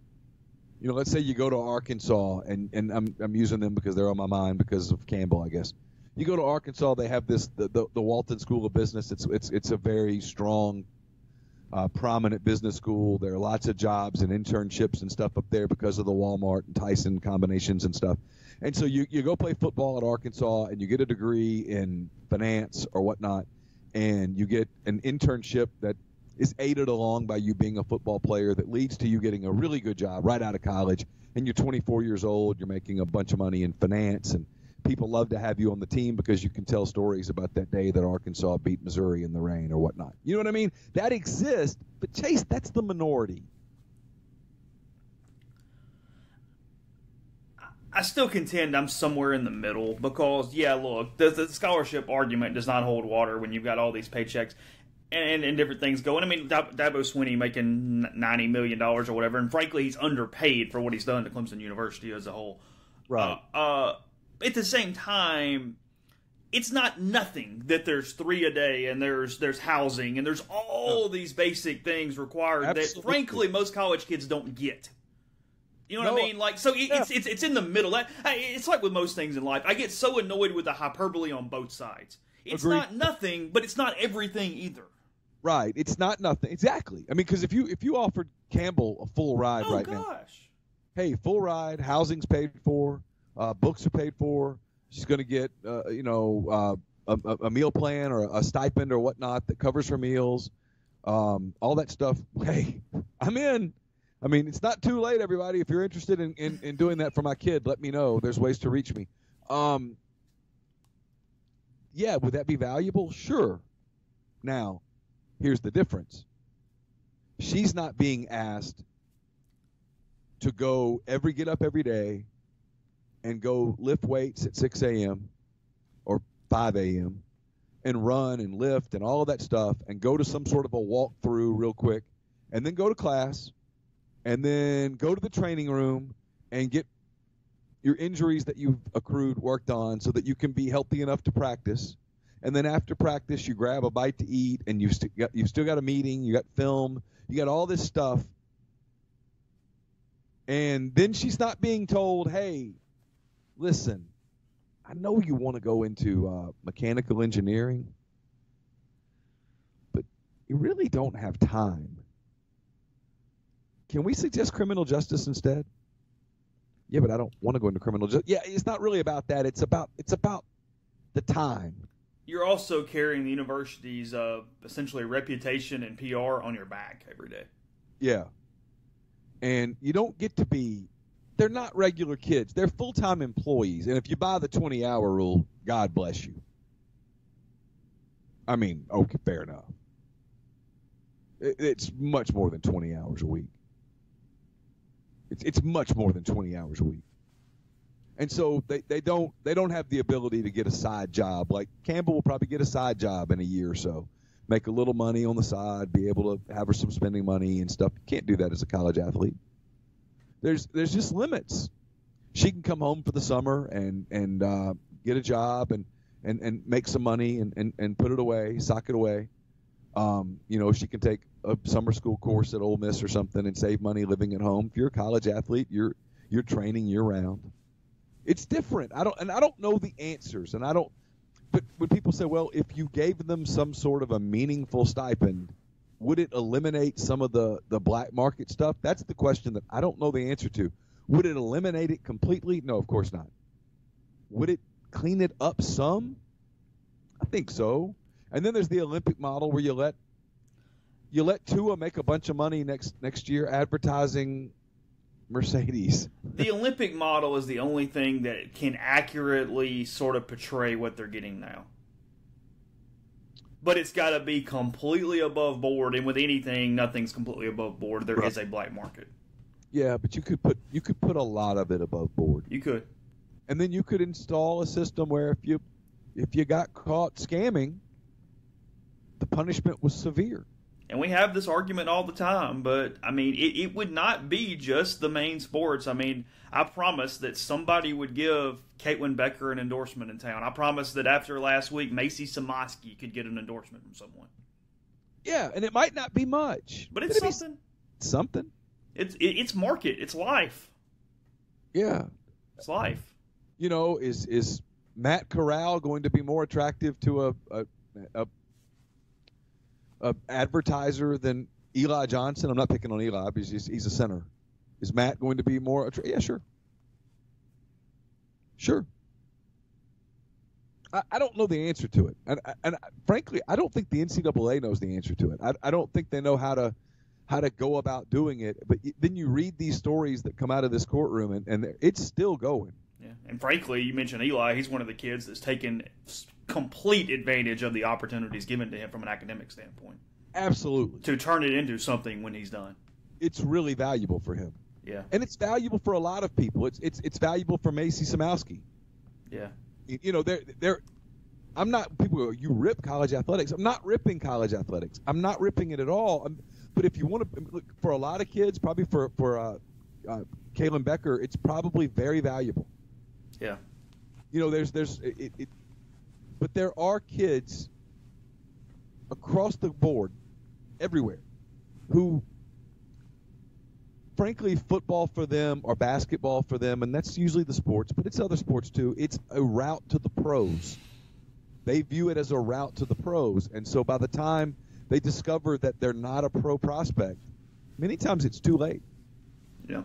let's say you go to Arkansas, and I'm using them because they're on my mind because of Campbell, I guess. You go to Arkansas, they have the Walton School of Business. It's a very strong, prominent business school. There are lots of jobs and internships and stuff up there because of the Walmart and Tyson combinations and stuff. And so you go play football at Arkansas and you get a degree in finance or whatnot, and you get an internship that is aided along by you being a football player that leads to you getting a really good job right out of college. And you're 24 years old, you're making a bunch of money in finance, and people love to have you on the team because you can tell stories about that day that Arkansas beat Missouri in the rain or whatnot. You know what I mean? That exists, but Chase, that's the minority. I still contend I'm somewhere in the middle because, look, the scholarship argument does not hold water when you've got all these paychecks and different things going. I mean, Dabo Swinney making $90 million or whatever, and frankly, he's underpaid for what he's done to Clemson University as a whole. Right. At the same time, it's not nothing that there's 3 a day and there's housing and there's all these basic things required that, frankly, most college kids don't get. You know what I mean? Like, so it's in the middle. It's like with most things in life. I get so annoyed with the hyperbole on both sides. It's Agreed. not nothing, but it's not everything either. Right. It's not nothing. Exactly. I mean, because if you offered Campbell a full ride now, hey, full ride, housing's paid for, books are paid for, she's going to get a meal plan or a stipend or whatnot that covers her meals, all that stuff. Hey, I'm in. I mean, it's not too late, everybody. If you're interested in doing that for my kid, let me know. There's ways to reach me. Yeah, would that be valuable? Sure. Now, here's the difference. She's not being asked to get up every day and go lift weights at 6 a.m. or 5 a.m. and run and lift and all of that stuff and go to some sort of a walkthrough real quick and then go to class and then go to the training room and get your injuries that you've accrued worked on so that you can be healthy enough to practice. And then after practice, you grab a bite to eat, and you've still got a meeting, you got film, you got all this stuff. And then she's not being told, hey, listen, I know you want to go into mechanical engineering, but you really don't have time. Can we suggest criminal justice instead? Yeah, but I don't want to go into criminal justice. Yeah, it's not really about that. It's about the time. You're also carrying the university's essentially reputation and PR on your back every day. Yeah. And you don't get to be – they're not regular kids. They're full-time employees. And if you buy the 20-hour rule, God bless you. I mean, okay, fair enough. It's much more than 20 hours a week. It's much more than 20 hours a week. And so they don't have the ability to get a side job. Like Campbell will probably get a side job in a year or so, make a little money on the side, be able to have her some spending money and stuff. You can't do that as a college athlete. There's just limits. She can come home for the summer and get a job and make some money and put it away, sock it away. She can take a summer school course at Ole Miss or something and save money living at home. If you're a college athlete, you're training year round. It's different. I don't know the answers, but when people say, well, if you gave them some sort of a meaningful stipend, would it eliminate some of the black market stuff? That's the question that I don't know the answer to. Would it eliminate it completely? No, of course not. Would it clean it up some? I think so. And then there's the Olympic model where you let Tua make a bunch of money next year advertising Mercedes. The Olympic model is the only thing that can accurately sort of portray what they're getting now. But it's got to be completely above board, and with anything, nothing's completely above board. There is a black market. Yeah, but you could put a lot of it above board. You could. And then you could install a system where if you got caught scamming, the punishment was severe. And we have this argument all the time, but, I mean, it would not be just the main sports. I mean, I promise that somebody would give Caitlin Becker an endorsement in town. I promise that after last week, Macy Samoski could get an endorsement from someone. Yeah, and it might not be much. But it's something. Something. It's market. It's life. Yeah. It's life. Is Matt Corral going to be more attractive to a advertiser than Eli Johnson? I'm not picking on Eli because he's a center. Is Matt going to be more attractive? Yeah, sure. Sure. I don't know the answer to it. And frankly, I don't think the NCAA knows the answer to it. I don't think they know how to go about doing it. But then you read these stories that come out of this courtroom, and it's still going. Yeah, and frankly, you mentioned Eli. He's one of the kids that's taken complete advantage of the opportunities given to him from an academic standpoint. Absolutely. To turn it into something when he's done. It's really valuable for him. Yeah. And it's valuable for a lot of people. It's valuable for Macy Samowski. Yeah. I'm not, people go, you rip college athletics. I'm not ripping college athletics. I'm not ripping it at all. But if you want to, look, for a lot of kids, probably for Caitlin Becker, it's probably very valuable. Yeah. But there are kids across the board, everywhere, who, frankly, football for them or basketball for them, and that's usually the sports, but it's other sports too, it's a route to the pros. They view it as a route to the pros, and so by the time they discover that they're not a pro prospect, many times it's too late. Yeah.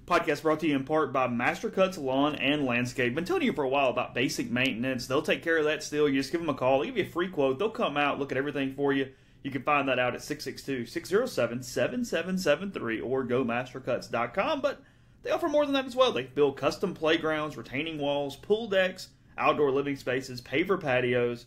Podcast brought to you in part by Master Cuts Lawn and Landscape. Been telling you for a while about basic maintenance. They'll take care of that still. You just give them a call. They'll give you a free quote. They'll come out, look at everything for you. You can find that out at 662-607-7773 or go mastercuts.com. But they offer more than that as well. They build custom playgrounds, retaining walls, pool decks, outdoor living spaces, paver patios,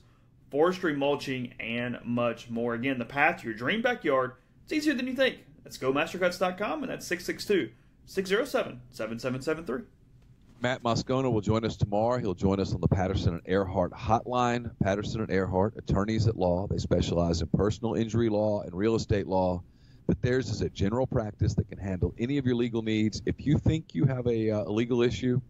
forestry mulching, and much more. Again, the path to your dream backyard, it's easier than you think. That's go mastercuts.com, and that's 662-607-7773. Matt Moscona will join us tomorrow. He'll join us on the Patterson and Earhart hotline. Patterson and Earhart, attorneys at law. They specialize in personal injury law and real estate law, but theirs is a general practice that can handle any of your legal needs. If you think you have a legal issue,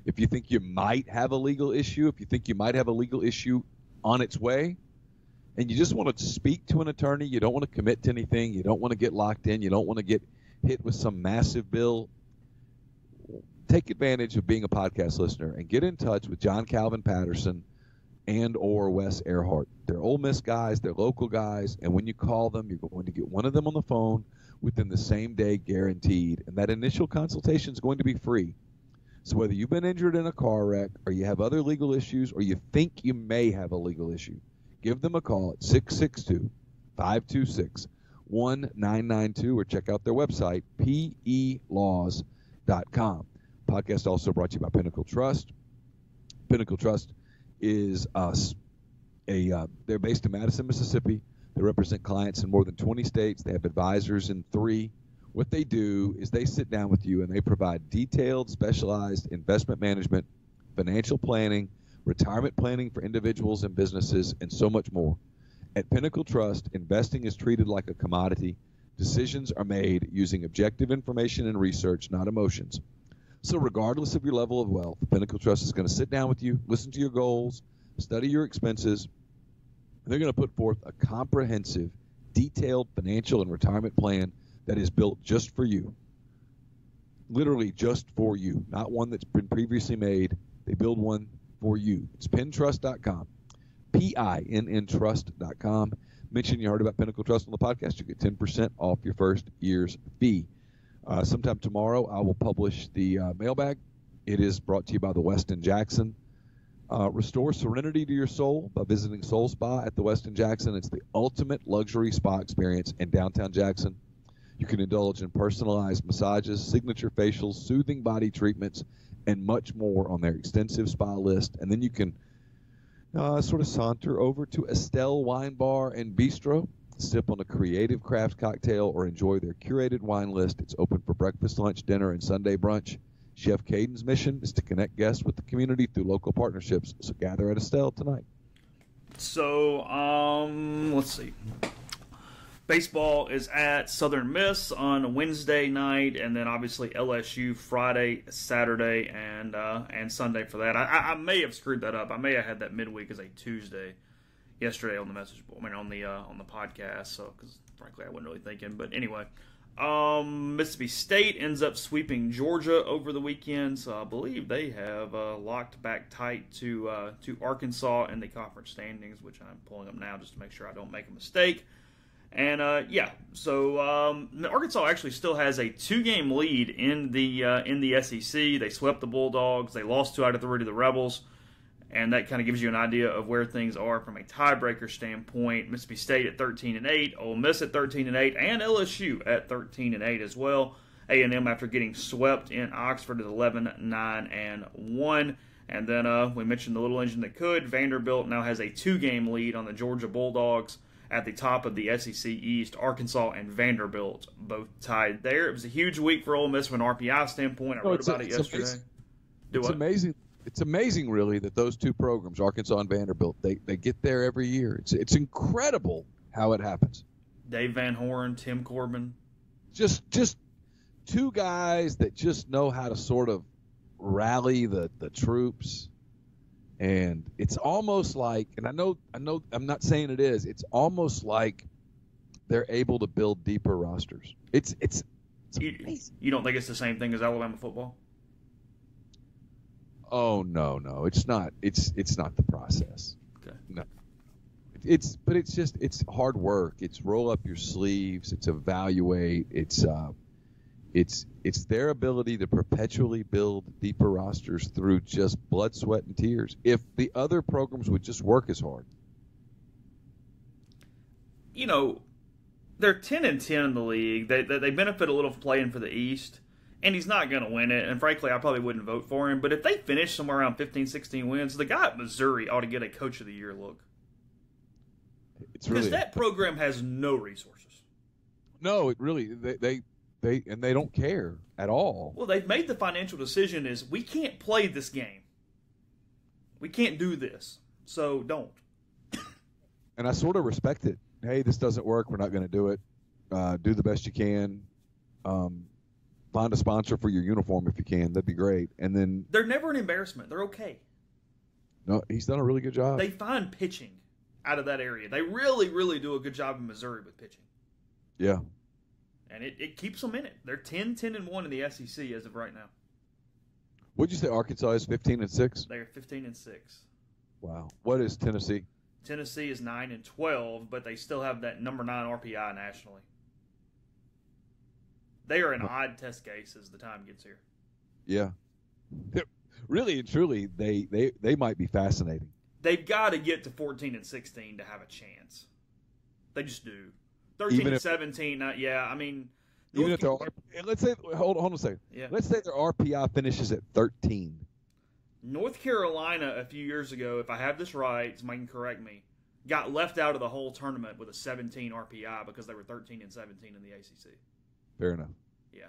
if you think you might have a legal issue, if you think you might have a legal issue on its way, and you just want to speak to an attorney, you don't want to commit to anything, you don't want to get locked in, you don't want to get hit with some massive bill, take advantage of being a podcast listener and get in touch with John Calvin Patterson and or Wes Earhart. They're Ole Miss guys, they're local guys, and when you call them, you're going to get one of them on the phone within the same day guaranteed, and that initial consultation is going to be free. So whether you've been injured in a car wreck or you have other legal issues or you think you may have a legal issue, give them a call at 662-526-1992 or check out their website, PELaws.com. Podcast also brought to you by Pinnacle Trust. Pinnacle Trust is they're based in Madison, Mississippi. They represent clients in more than 20 states. They have advisors in 3. What they do is they sit down with you and they provide detailed, specialized investment management, financial planning, retirement planning for individuals and businesses, and so much more. At Pinnacle Trust, investing is treated like a commodity. Decisions are made using objective information and research, not emotions. So regardless of your level of wealth, Pinnacle Trust is going to sit down with you, listen to your goals, study your expenses, And they're going to put forth a comprehensive, detailed financial and retirement plan that is built just for you. Literally just for you, not one that's been previously made. They build one for you. It's PinnTrust.com, PINNTrust.com. Mention you heard about Pinnacle Trust on the podcast. You get 10% off your first year's fee. Sometime tomorrow, I will publish the mailbag. It is brought to you by the Westin Jackson. Restore serenity to your soul by visiting Soul Spa at the Westin Jackson. It's the ultimate luxury spa experience in downtown Jackson. You can indulge in personalized massages, signature facials, soothing body treatments, and much more on their extensive spa list. And then you can sort of saunter over to Estelle Wine Bar and Bistro, sip on a creative craft cocktail, or enjoy their curated wine list. It's open for breakfast, lunch, dinner, and Sunday brunch. Chef Caden's mission is to connect guests with the community through local partnerships. So gather at Estelle tonight. So, let's see. Baseball is at Southern Miss on Wednesday night, and then obviously LSU Friday, Saturday, and Sunday for that. I may have screwed that up. I may have had that midweek as a Tuesday yesterday on the message board. I mean, on the podcast. So, because frankly, I wasn't really thinking. But anyway, Mississippi State ends up sweeping Georgia over the weekend. So I believe they have locked back tight to Arkansas in the conference standings, which I'm pulling up now just to make sure I don't make a mistake. And so Arkansas actually still has a 2-game lead in the SEC. They swept the Bulldogs. They lost 2 out of 3 to the Rebels, and that kind of gives you an idea of where things are from a tiebreaker standpoint. Mississippi State at 13-8, Ole Miss at 13-8, and LSU at 13-8 as well. A&M after getting swept in Oxford is 11-9-1. And then we mentioned the little engine that could. Vanderbilt now has a 2-game lead on the Georgia Bulldogs. At the top of the SEC East, Arkansas and Vanderbilt both tied there. It was a huge week for Ole Miss from an RPI standpoint. I wrote about it yesterday. It's amazing, really, that those two programs, Arkansas and Vanderbilt, they get there every year. It's incredible how it happens. Dave Van Horn, Tim Corbin. Just two guys that just know how to sort of rally the troops. And it's almost like, and I know, I'm not saying it is. It's almost like they're able to build deeper rosters. It's amazing. You don't think it's the same thing as Alabama football? Oh no, it's not. It's not the process. Okay. No. It's hard work. It's roll up your sleeves. It's evaluate. It's their ability to perpetually build deeper rosters through just blood, sweat, and tears. If the other programs would just work as hard. You know, they're 10-10 in the league. They benefit a little from playing for the East, and he's not going to win it. And frankly, I probably wouldn't vote for him. But if they finish somewhere around 15, 16 wins, the guy at Missouri ought to get a Coach of the Year look. Because that program has no resources. No, it really they don't care at all. Well, they've made the financial decision is we can't play this game. We can't do this. So don't. And I sort of respect it. Hey, this doesn't work. We're not going to do it. Do the best you can. Find a sponsor for your uniform if you can. That'd be great. And then they're never an embarrassment. They're okay. No, he's done a really good job. They find pitching out of that area. They really, really do a good job in Missouri with pitching. Yeah. And it keeps them in it. They're 10-1 in the SEC as of right now. What'd you say Arkansas is 15-6? They're 15-6. Wow. What is Tennessee? Tennessee is 9-12, but they still have that number 9 RPI nationally. They are an odd test case as the time gets here. Yeah. Really and truly, they might be fascinating. They've got to get to 14-16 to have a chance. They just do. 13-17, yeah. I mean, even if let's say, hold on a second. Yeah. Let's say their RPI finishes at 13. North Carolina a few years ago, if I have this right, somebody can correct me, got left out of the whole tournament with a 17 RPI because they were 13-17 in the ACC. Fair enough. Yeah.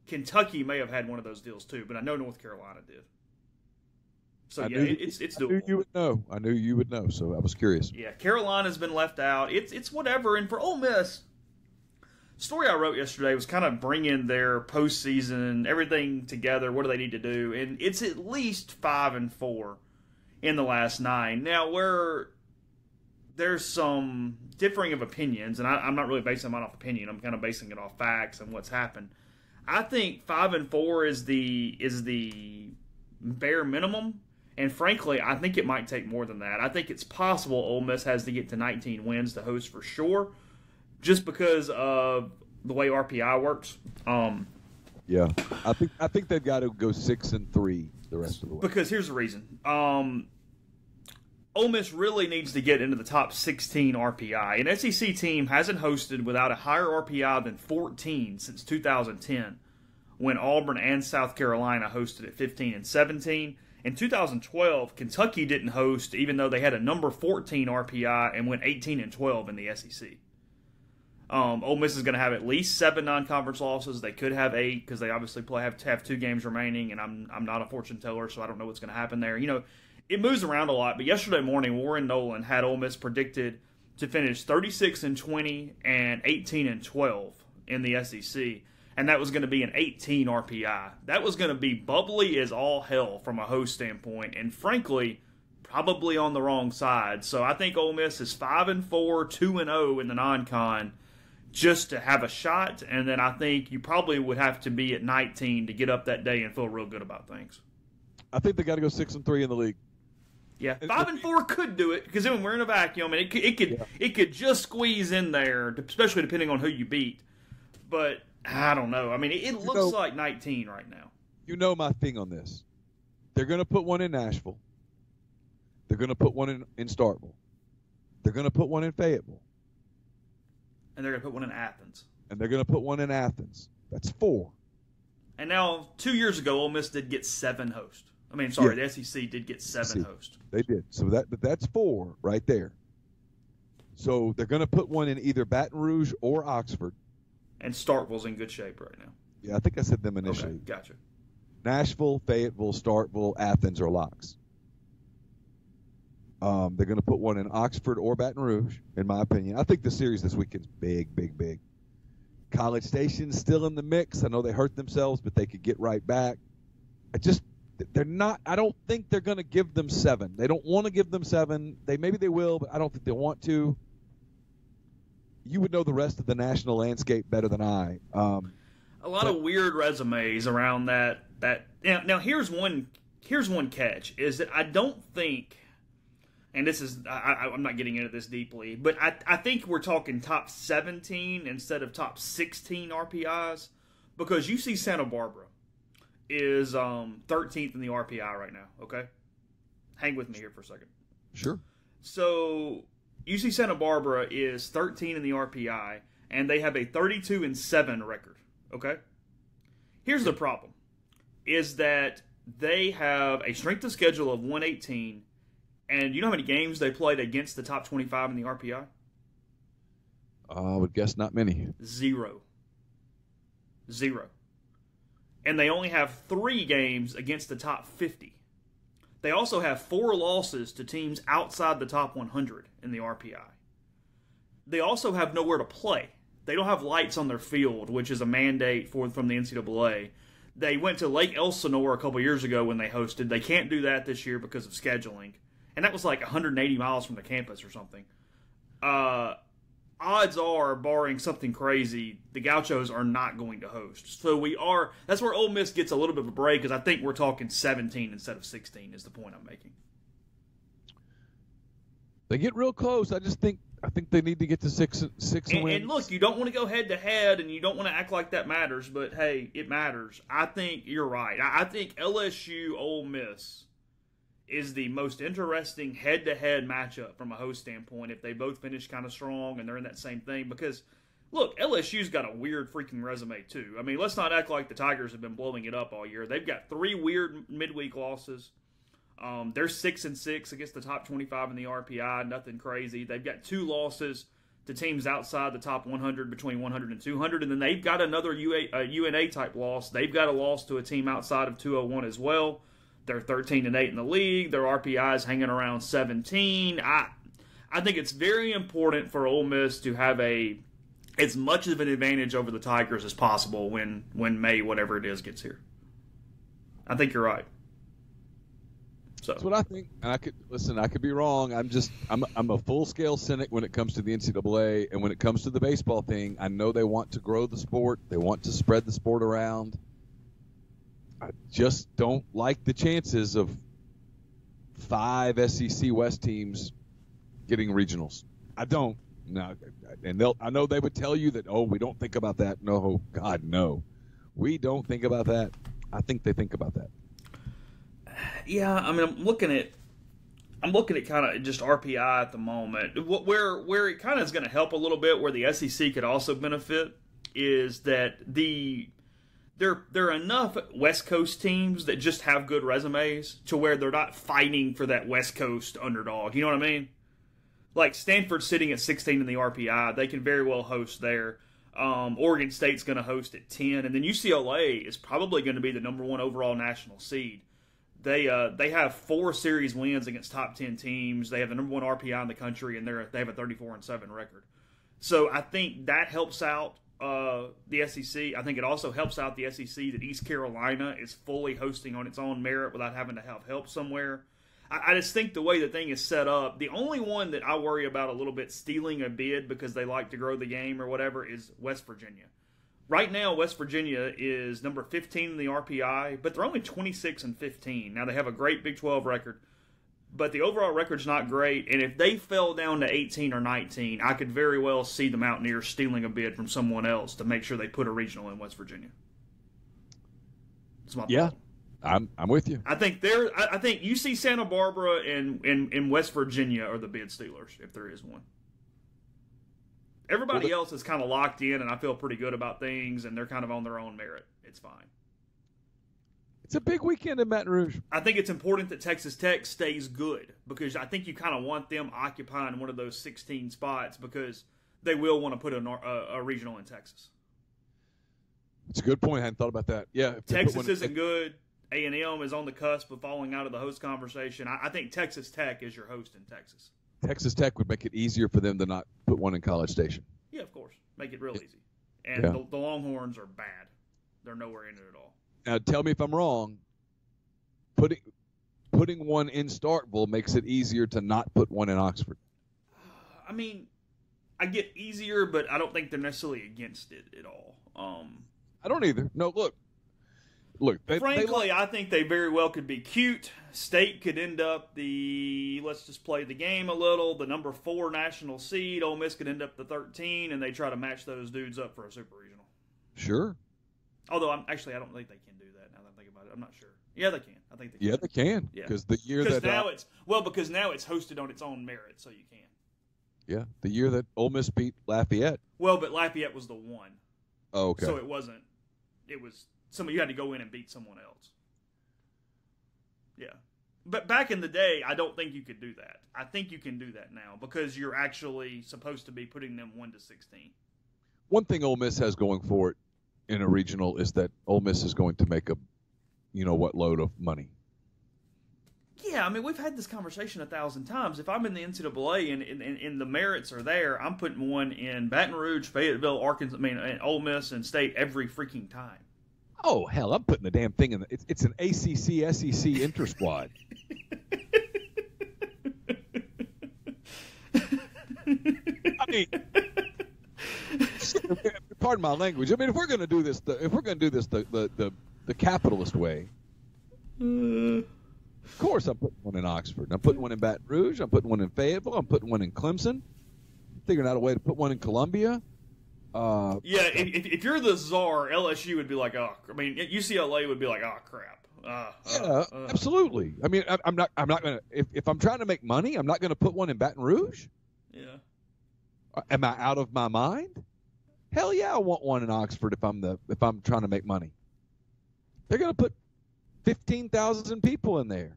Kentucky may have had one of those deals too, but I know North Carolina did. So, it's doable. I knew you would know, so I was curious. Yeah, Carolina's been left out. It's whatever. And for Ole Miss, story I wrote yesterday was kind of bringing their postseason, everything together. What do they need to do? And it's at least 5-4 in the last 9. Now, where there's some differing of opinions, and I'm not really basing mine off opinion. I'm kind of basing it off facts and what's happened. I think 5-4 is the bare minimum, and frankly, I think it might take more than that. I think it's possible Ole Miss has to get to 19 wins to host for sure, just because of the way RPI works. Yeah, I think they've got to go 6-3 the rest of the way. Because here's the reason. Ole Miss really needs to get into the top 16 RPI. An SEC team hasn't hosted without a higher RPI than 14 since 2010, when Auburn and South Carolina hosted at 15 and 17. In 2012, Kentucky didn't host, even though they had a number 14 RPI and went 18 and 12 in the SEC. Ole Miss is going to have at least 7 non-conference losses. They could have 8 because they obviously have 2 games remaining, and I'm not a fortune teller, so I don't know what's going to happen there. You know, it moves around a lot, but yesterday morning, Warren Nolan had Ole Miss predicted to finish 36 and 20 and 18 and 12 in the SEC, and that was going to be an 18 RPI. That was going to be bubbly as all hell from a host standpoint, and frankly, probably on the wrong side. So I think Ole Miss is 5-4, 2-0 in the non-con, just to have a shot, and then I think you probably would have to be at 19 to get up that day and feel real good about things. I think they got to go 6-3 in the league. Yeah, 5-4 could do it because then we're in a vacuum, and it could just squeeze in there, especially depending on who you beat. But I don't know. I mean, it looks like 19 right now. You know my thing on this. They're going to put one in Nashville. They're going to put one in Starkville. They're going to put one in Fayetteville. And they're going to put one in Athens. And they're going to put one in Athens. That's 4. And now, 2 years ago, Ole Miss did get 7 hosts. I mean, sorry, the SEC did get 7 hosts. They did. So that's 4 right there. So they're going to put one in either Baton Rouge or Oxford. And Starkville's in good shape right now. Yeah, I think I said them initially. Okay, gotcha. Nashville, Fayetteville, Starkville, Athens are locks. They're going to put one in Oxford or Baton Rouge, in my opinion. I think the series this weekend's big, big, big. College Station's still in the mix. I know they hurt themselves, but they could get right back. I don't think they're going to give them 7. They don't want to give them 7. Maybe they will, but I don't think they want to. You would know the rest of the national landscape better than I. A lot of weird resumes around that. Now here's one catch is that I don't think, and this is I'm not getting into this deeply, but I think we're talking top 17 instead of top 16 RPIs because UC Santa Barbara is 13th in the RPI right now, okay? Hang with me here for a second. Sure. So UC Santa Barbara is 13 in the RPI, and they have a 32-7 record, okay? Here's the problem, is that they have a strength of schedule of 118, and you know how many games they played against the top 25 in the RPI? I would guess not many. 0. And they only have 3 games against the top 50. They also have 4 losses to teams outside the top 100 in the RPI. They also have nowhere to play. They don't have lights on their field, which is a mandate from the NCAA. They went to Lake Elsinore a couple years ago when they hosted. They can't do that this year because of scheduling. And that was like 180 miles from the campus or something. Odds are, barring something crazy, the Gauchos are not going to host. So that's where Ole Miss gets a little bit of a break, because I think we're talking 17 instead of 16 is the point I'm making. They get real close. I think they need to get to 6 wins. And look, you don't want to go head-to-head, and you don't want to act like that matters, but, hey, it matters. I think you're right. I think LSU Ole Miss is the most interesting head-to-head matchup from a host standpoint if they both finish kind of strong and they're in that same thing. Because, look, LSU's got a weird freaking resume, too. I mean, let's not act like the Tigers have been blowing it up all year. They've got 3 weird midweek losses. They're 6-6 against the top 25 in the RPI, nothing crazy. They've got 2 losses to teams outside the top 100, between 100 and 200, and then they've got another UNA-type loss. They've got a loss to a team outside of 201 as well. They're 13-8 in the league. Their RPI is hanging around 17. I think it's very important for Ole Miss to have as much of an advantage over the Tigers as possible when May, whatever it is, gets here. I think you're right. So that's what I think. And I could be wrong. I'm a full-scale cynic when it comes to the NCAA, and when it comes to the baseball thing, I know they want to grow the sport. They want to spread the sport around. I just don't like the chances of 5 SEC West teams getting regionals. I don't. No, and I know they would tell you that, we don't think about that. No, God, no. We don't think about that. I think they think about that. Yeah, I mean, I'm looking at kind of just RPI at the moment. Where it kind of is going to help a little bit, where the SEC could also benefit, is that there are enough West Coast teams that just have good resumes to where they're not fighting for that West Coast underdog. You know what I mean? Like Stanford sitting at 16 in the RPI, they can very well host there. Oregon State's going to host at 10, and then UCLA is probably going to be the number 1 overall national seed. They have 4 series wins against top 10 teams. They have the number 1 RPI in the country, and they have a 34-7 record. So I think that helps out the SEC. I think it also helps out the SEC that East Carolina is fully hosting on its own merit without having to have help somewhere. I just think the way the thing is set up, the only one that I worry about a little bit stealing a bid because they like to grow the game or whatever is West Virginia. Right now, West Virginia is number 15 in the RPI, but they're only 26-15. Now, they have a great Big 12 record, but the overall record's not great, and if they fell down to 18 or 19, I could very well see the Mountaineers stealing a bid from someone else to make sure they put a regional in West Virginia. That's my thought. I'm with you. I think UC Santa Barbara and West Virginia are the bid stealers, if there is one. Everybody else is kind of locked in, and I feel pretty good about things, and they're kind of on their own merit. It's fine. It's a big weekend in Baton Rouge. I think it's important that Texas Tech stays good, because I think you kind of want them occupying one of those 16 spots, because they will want to put a regional in Texas. It's a good point. I hadn't thought about that. Yeah, Texas isn't good. A&M is on the cusp of falling out of the host conversation. I think Texas Tech is your host in Texas. Texas Tech would make it easier for them to not put one in College Station. Yeah, of course. Make it real easy. And the Longhorns are bad. They're nowhere in it at all. Now, tell me if I'm wrong. Putting one in Starkville makes it easier to not put one in Oxford. I mean, I get easier, but I don't think they're necessarily against it at all. I don't either. No, look. Frankly, I think they very well could be cute. State could end up let's just play the game a little, the number 4 national seed. Ole Miss could end up the 13, and they try to match those dudes up for a super regional. Sure. Although, I don't think they can do that now that I think about it. I'm not sure. Yeah, they can. I think they can. Yeah, they can. Because now it's hosted on its own merit, so you can. Yeah, the year that Ole Miss beat Lafayette. Well, but Lafayette was the 1. Oh, okay. So it wasn't. It was you had to go in and beat someone else. Yeah. But back in the day, I don't think you could do that. I think you can do that now because you're actually supposed to be putting them 1 to 16. One thing Ole Miss has going for it in a regional is that Ole Miss is going to make a, load of money. Yeah, I mean, we've had this conversation 1,000 times. If I'm in the NCAA and the merits are there, I'm putting one in Baton Rouge, Fayetteville, Arkansas, Ole Miss, and State every freaking time. Oh, hell, I'm putting the damn thing in. It's an ACC, SEC inter-squad. I mean, pardon my language. I mean, if we're going to do this, the capitalist way, of course I'm putting one in Oxford. I'm putting one in Baton Rouge. I'm putting one in Fayetteville. I'm putting one in Clemson. Figuring out a way to put one in Columbia. If you're the czar, LSU would be like, UCLA would be like, oh crap. Absolutely. I mean, I'm not gonna. If I'm trying to make money, I'm not gonna put one in Baton Rouge. Yeah. Am I out of my mind? Hell yeah, I want one in Oxford if I'm trying to make money. They're gonna put 15,000 people in there.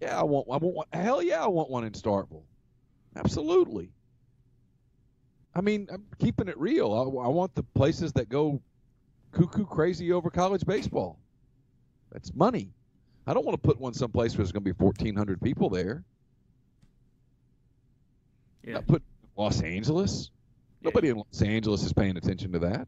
Yeah, I want one. Hell yeah, I want one in Starkville. Absolutely. I mean, I'm keeping it real. I want the places that go cuckoo crazy over college baseball. That's money. I don't want to put one someplace where there's going to be 1,400 people there. Yeah. Not put Los Angeles. Yeah. Nobody in Los Angeles is paying attention to that.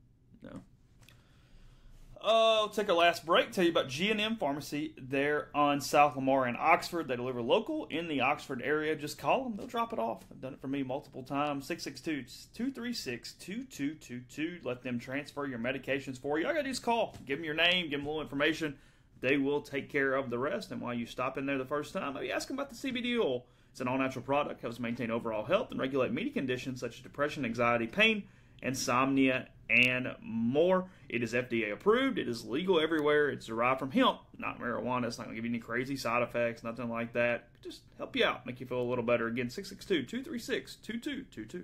I'll take our last break. Tell you about G&M Pharmacy. They're on South Lamar in Oxford. They deliver local in the Oxford area. Just call them. They'll drop it off. I've done it for me multiple times. 662-236-2222. Let them transfer your medications for you. All you got to do is call. Give them your name. Give them a little information. They will take care of the rest. And while you stop in there the first time, maybe ask them about the CBD oil. It's an all-natural product. Helps maintain overall health and regulate many conditions such as depression, anxiety, pain, insomnia, and more. It is FDA approved. It is legal everywhere. It's derived from hemp, not marijuana. It's not going to give you any crazy side effects, nothing like that. Just help you out, make you feel a little better. Again, 662-236-2222.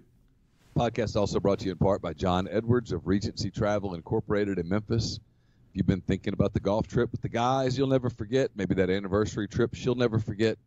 Podcast also brought to you in part by John Edwards of Regency Travel Incorporated in Memphis. If you've been thinking about the golf trip with the guys you'll never forget, maybe that anniversary trip she'll never forget,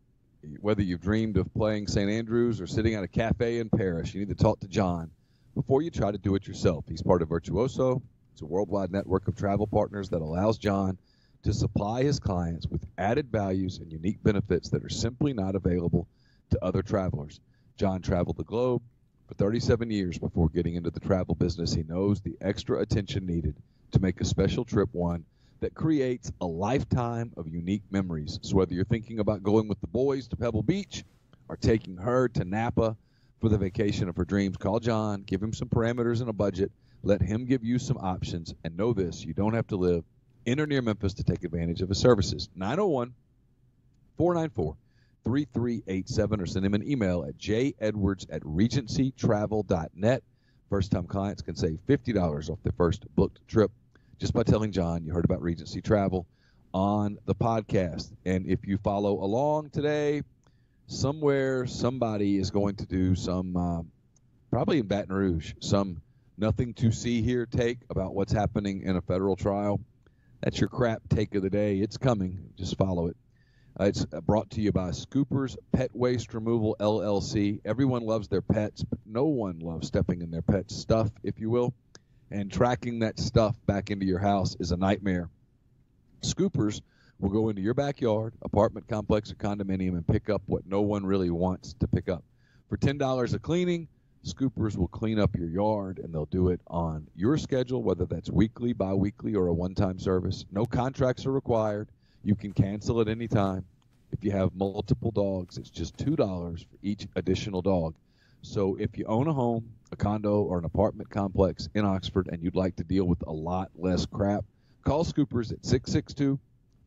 whether you've dreamed of playing St. Andrews or sitting at a cafe in Paris, you need to talk to John before you try to do it yourself. He's part of Virtuoso. It's a worldwide network of travel partners that allows John to supply his clients with added values and unique benefits that are simply not available to other travelers. John traveled the globe for 37 years before getting into the travel business. He knows the extra attention needed to make a special trip one that creates a lifetime of unique memories. So whether you're thinking about going with the boys to Pebble Beach or taking her to Napa for the vacation of her dreams, call John, give him some parameters and a budget, let him give you some options, and know this, you don't have to live in or near Memphis to take advantage of his services. 901-494-3387, or send him an email at jedwards@regencytravel.net. First-time clients can save $50 off their first booked trip just by telling John you heard about Regency Travel on the podcast. And if you follow along today, somewhere somebody is going to do some, probably in Baton Rouge, some nothing to see here take about what's happening in a federal trial. That's your crap take of the day. It's coming. Just follow it. It's brought to you by Scoopers Pet Waste Removal, LLC. Everyone loves their pets, but no one loves stepping in their pet's stuff, if you will. And tracking that stuff back into your house is a nightmare. Scoopers will go into your backyard, apartment complex, or condominium and pick up what no one really wants to pick up. For $10 a cleaning, Scoopers will clean up your yard, and they'll do it on your schedule, whether that's weekly, bi-weekly, or a one-time service. No contracts are required. You can cancel at any time. If you have multiple dogs, it's just $2 for each additional dog. So if you own a home, a condo, or an apartment complex in Oxford and you'd like to deal with a lot less crap, call Scoopers at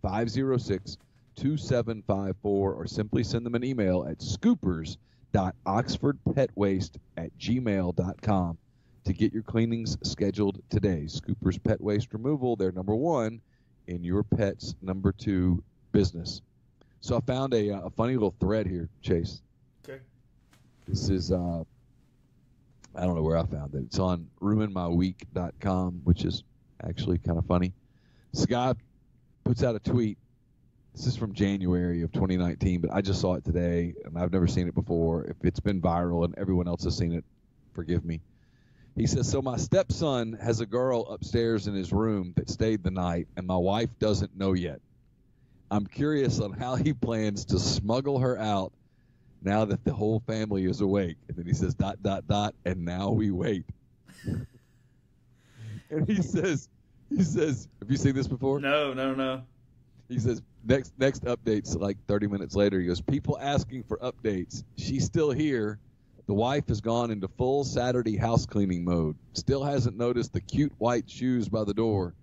662-506-2754 or simply send them an email at scoopers.oxfordpetwaste@gmail.com to get your cleanings scheduled today. Scoopers Pet Waste Removal, they're number one in your pet's number two business. So I found a funny little thread here, Chase. Okay. This is, I don't know where I found it. It's on ruinmyweek.com, which is actually kind of funny. This guy puts out a tweet. This is from January of 2019, but I just saw it today, and I've never seen it before. If it's been viral and everyone else has seen it, forgive me. He says, so my stepson has a girl upstairs in his room that stayed the night, and my wife doesn't know yet. I'm curious on how he plans to smuggle her out now that the whole family is awake. And then he says, ... and now we wait. And he says, have you seen this before? No. He says, next update's like 30 minutes later. He goes, people asking for updates. She's still here. The wife has gone into full Saturday house cleaning mode. Still hasn't noticed the cute white shoes by the door.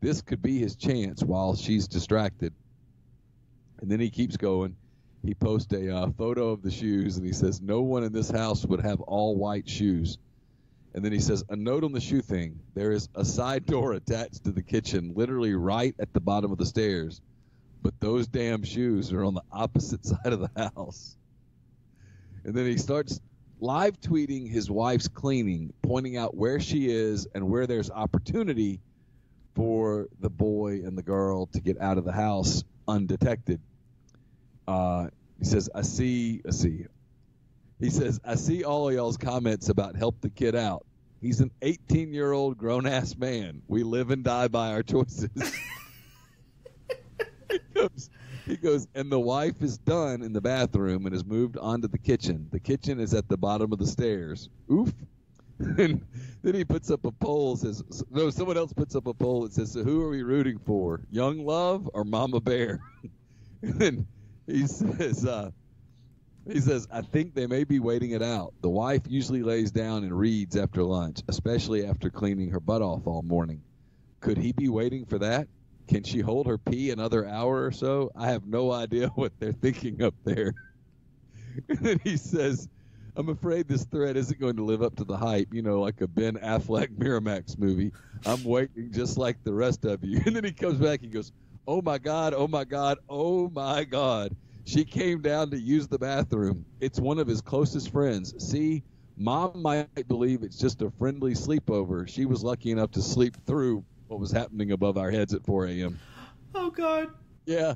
This could be his chance while she's distracted. And then he keeps going. He posts a photo of the shoes, and he says, no one in this house would have all white shoes. And then he says, a note on the shoe thing. There is a side door attached to the kitchen, literally right at the bottom of the stairs. But those damn shoes are on the opposite side of the house. And then he starts live tweeting his wife's cleaning, pointing out where she is and where there's opportunity for the boy and the girl to get out of the house undetected. He says, I see all of y'all's comments about help the kid out. He's an 18-year-old grown-ass man. We live and die by our choices. He goes, and the wife is done in the bathroom and has moved on to the kitchen. The kitchen is at the bottom of the stairs. Oof. And then he puts up a poll, says, no, someone else puts up a poll that says, so who are we rooting for, Young Love or Mama Bear? And then he says, I think they may be waiting it out. The wife usually lays down and reads after lunch, especially after cleaning her butt off all morning. Could he be waiting for that? Can she hold her pee another hour or so? I have no idea what they're thinking up there. And then he says, I'm afraid this thread isn't going to live up to the hype, like a Ben Affleck Miramax movie. I'm waiting just like the rest of you. And then he comes back and goes, oh my God, oh my God, oh my God. She came down to use the bathroom. It's one of his closest friends. See, Mom might believe it's just a friendly sleepover. She was lucky enough to sleep through what was happening above our heads at 4 a.m. Oh, God. Yeah.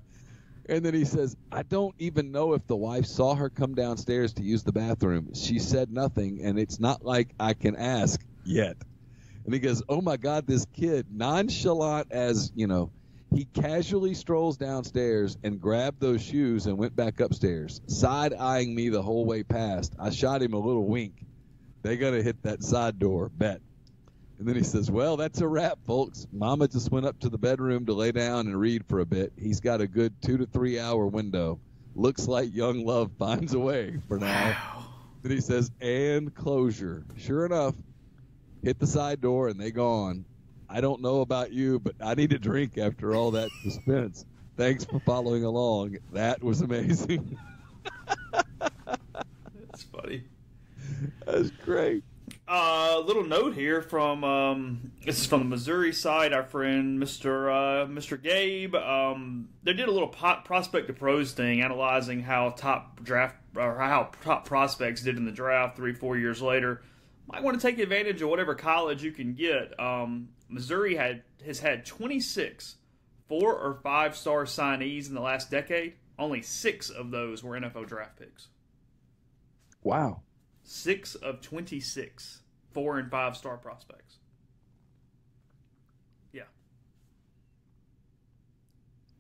And then he says, I don't even know if the wife saw her come downstairs to use the bathroom. She said nothing, and it's not like I can ask yet. And he goes, oh, my God, this kid, nonchalant as, he casually strolls downstairs and grabbed those shoes and went back upstairs, side-eyeing me the whole way past. I shot him a little wink. They got to hit that side door, bet. And then he says, well, that's a wrap, folks. Mama just went up to the bedroom to lay down and read for a bit. He's got a good 2 to 3 hour window. Looks like Young Love finds a way for now. Wow. Then he says, and closure. Sure enough, hit the side door and they gone. I don't know about you, but I need a drink after all that suspense. Thanks for following along. That was amazing. That's funny. That's great. Little note here from this is from the Missouri side. Our friend Mr. Gabe. They did a little prospect to pros thing, analyzing how top prospects did in the draft 3-4 years later. Might want to take advantage of whatever college you can get. Missouri has had 26 4- or 5-star signees in the last decade. Only 6 of those were NFL draft picks. Wow. 6 of 26 4- and 5-star prospects. Yeah.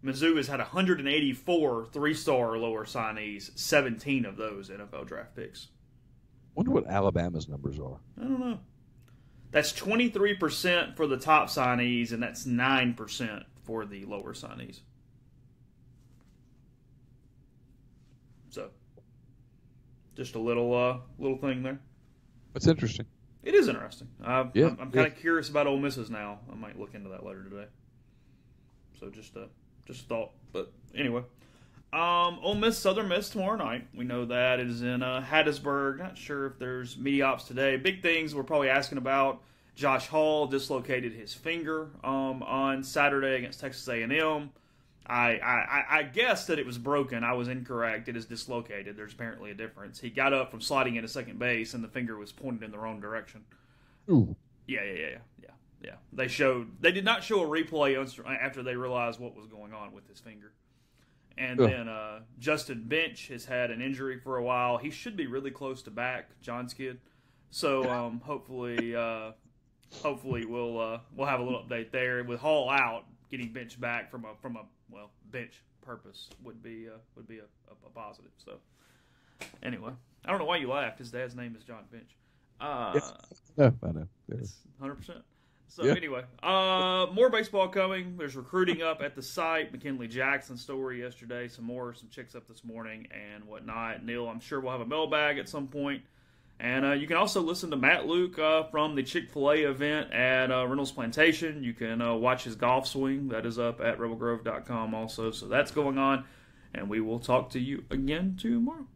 Mizzou has had 184 3-star or lower signees, 17 of those NFL draft picks. Wonder what Alabama's numbers are. I don't know. That's 23% for the top signees, and that's 9% for the lower signees. So, just a little thing there. That's interesting. It is interesting. I'm kind of curious about Ole Miss's now. I might look into that later today. So just a thought. But anyway, Ole Miss, Southern Miss tomorrow night. We know that it is in Hattiesburg. Not sure if there's media ops today. Big things we're probably asking about. Josh Hall dislocated his finger on Saturday against Texas A&M. I guessed that it was broken. I was incorrect. It is dislocated. There's apparently a difference. He got up from sliding into second base, and the finger was pointed in the wrong direction. Ooh. Yeah. They did not show a replay after they realized what was going on with his finger. And then Justin Bench has had an injury for a while. He should be really close to back, John's kid. So hopefully we'll have a little update there. With Hall out, getting Bench back from a bench purpose would be a positive. So anyway, I don't know why you laughed. His dad's name is John Bench. No, I know. It's 100%. So anyway, more baseball coming. There's recruiting up at the site. McKinley Jackson story yesterday. Some chicks up this morning and whatnot. Neil, I'm sure we'll have a mailbag at some point. And you can also listen to Matt Luke from the Chick-fil-A event at Reynolds Plantation. You can watch his golf swing. That is up at rebelgrove.com also. So that's going on. And we will talk to you again tomorrow.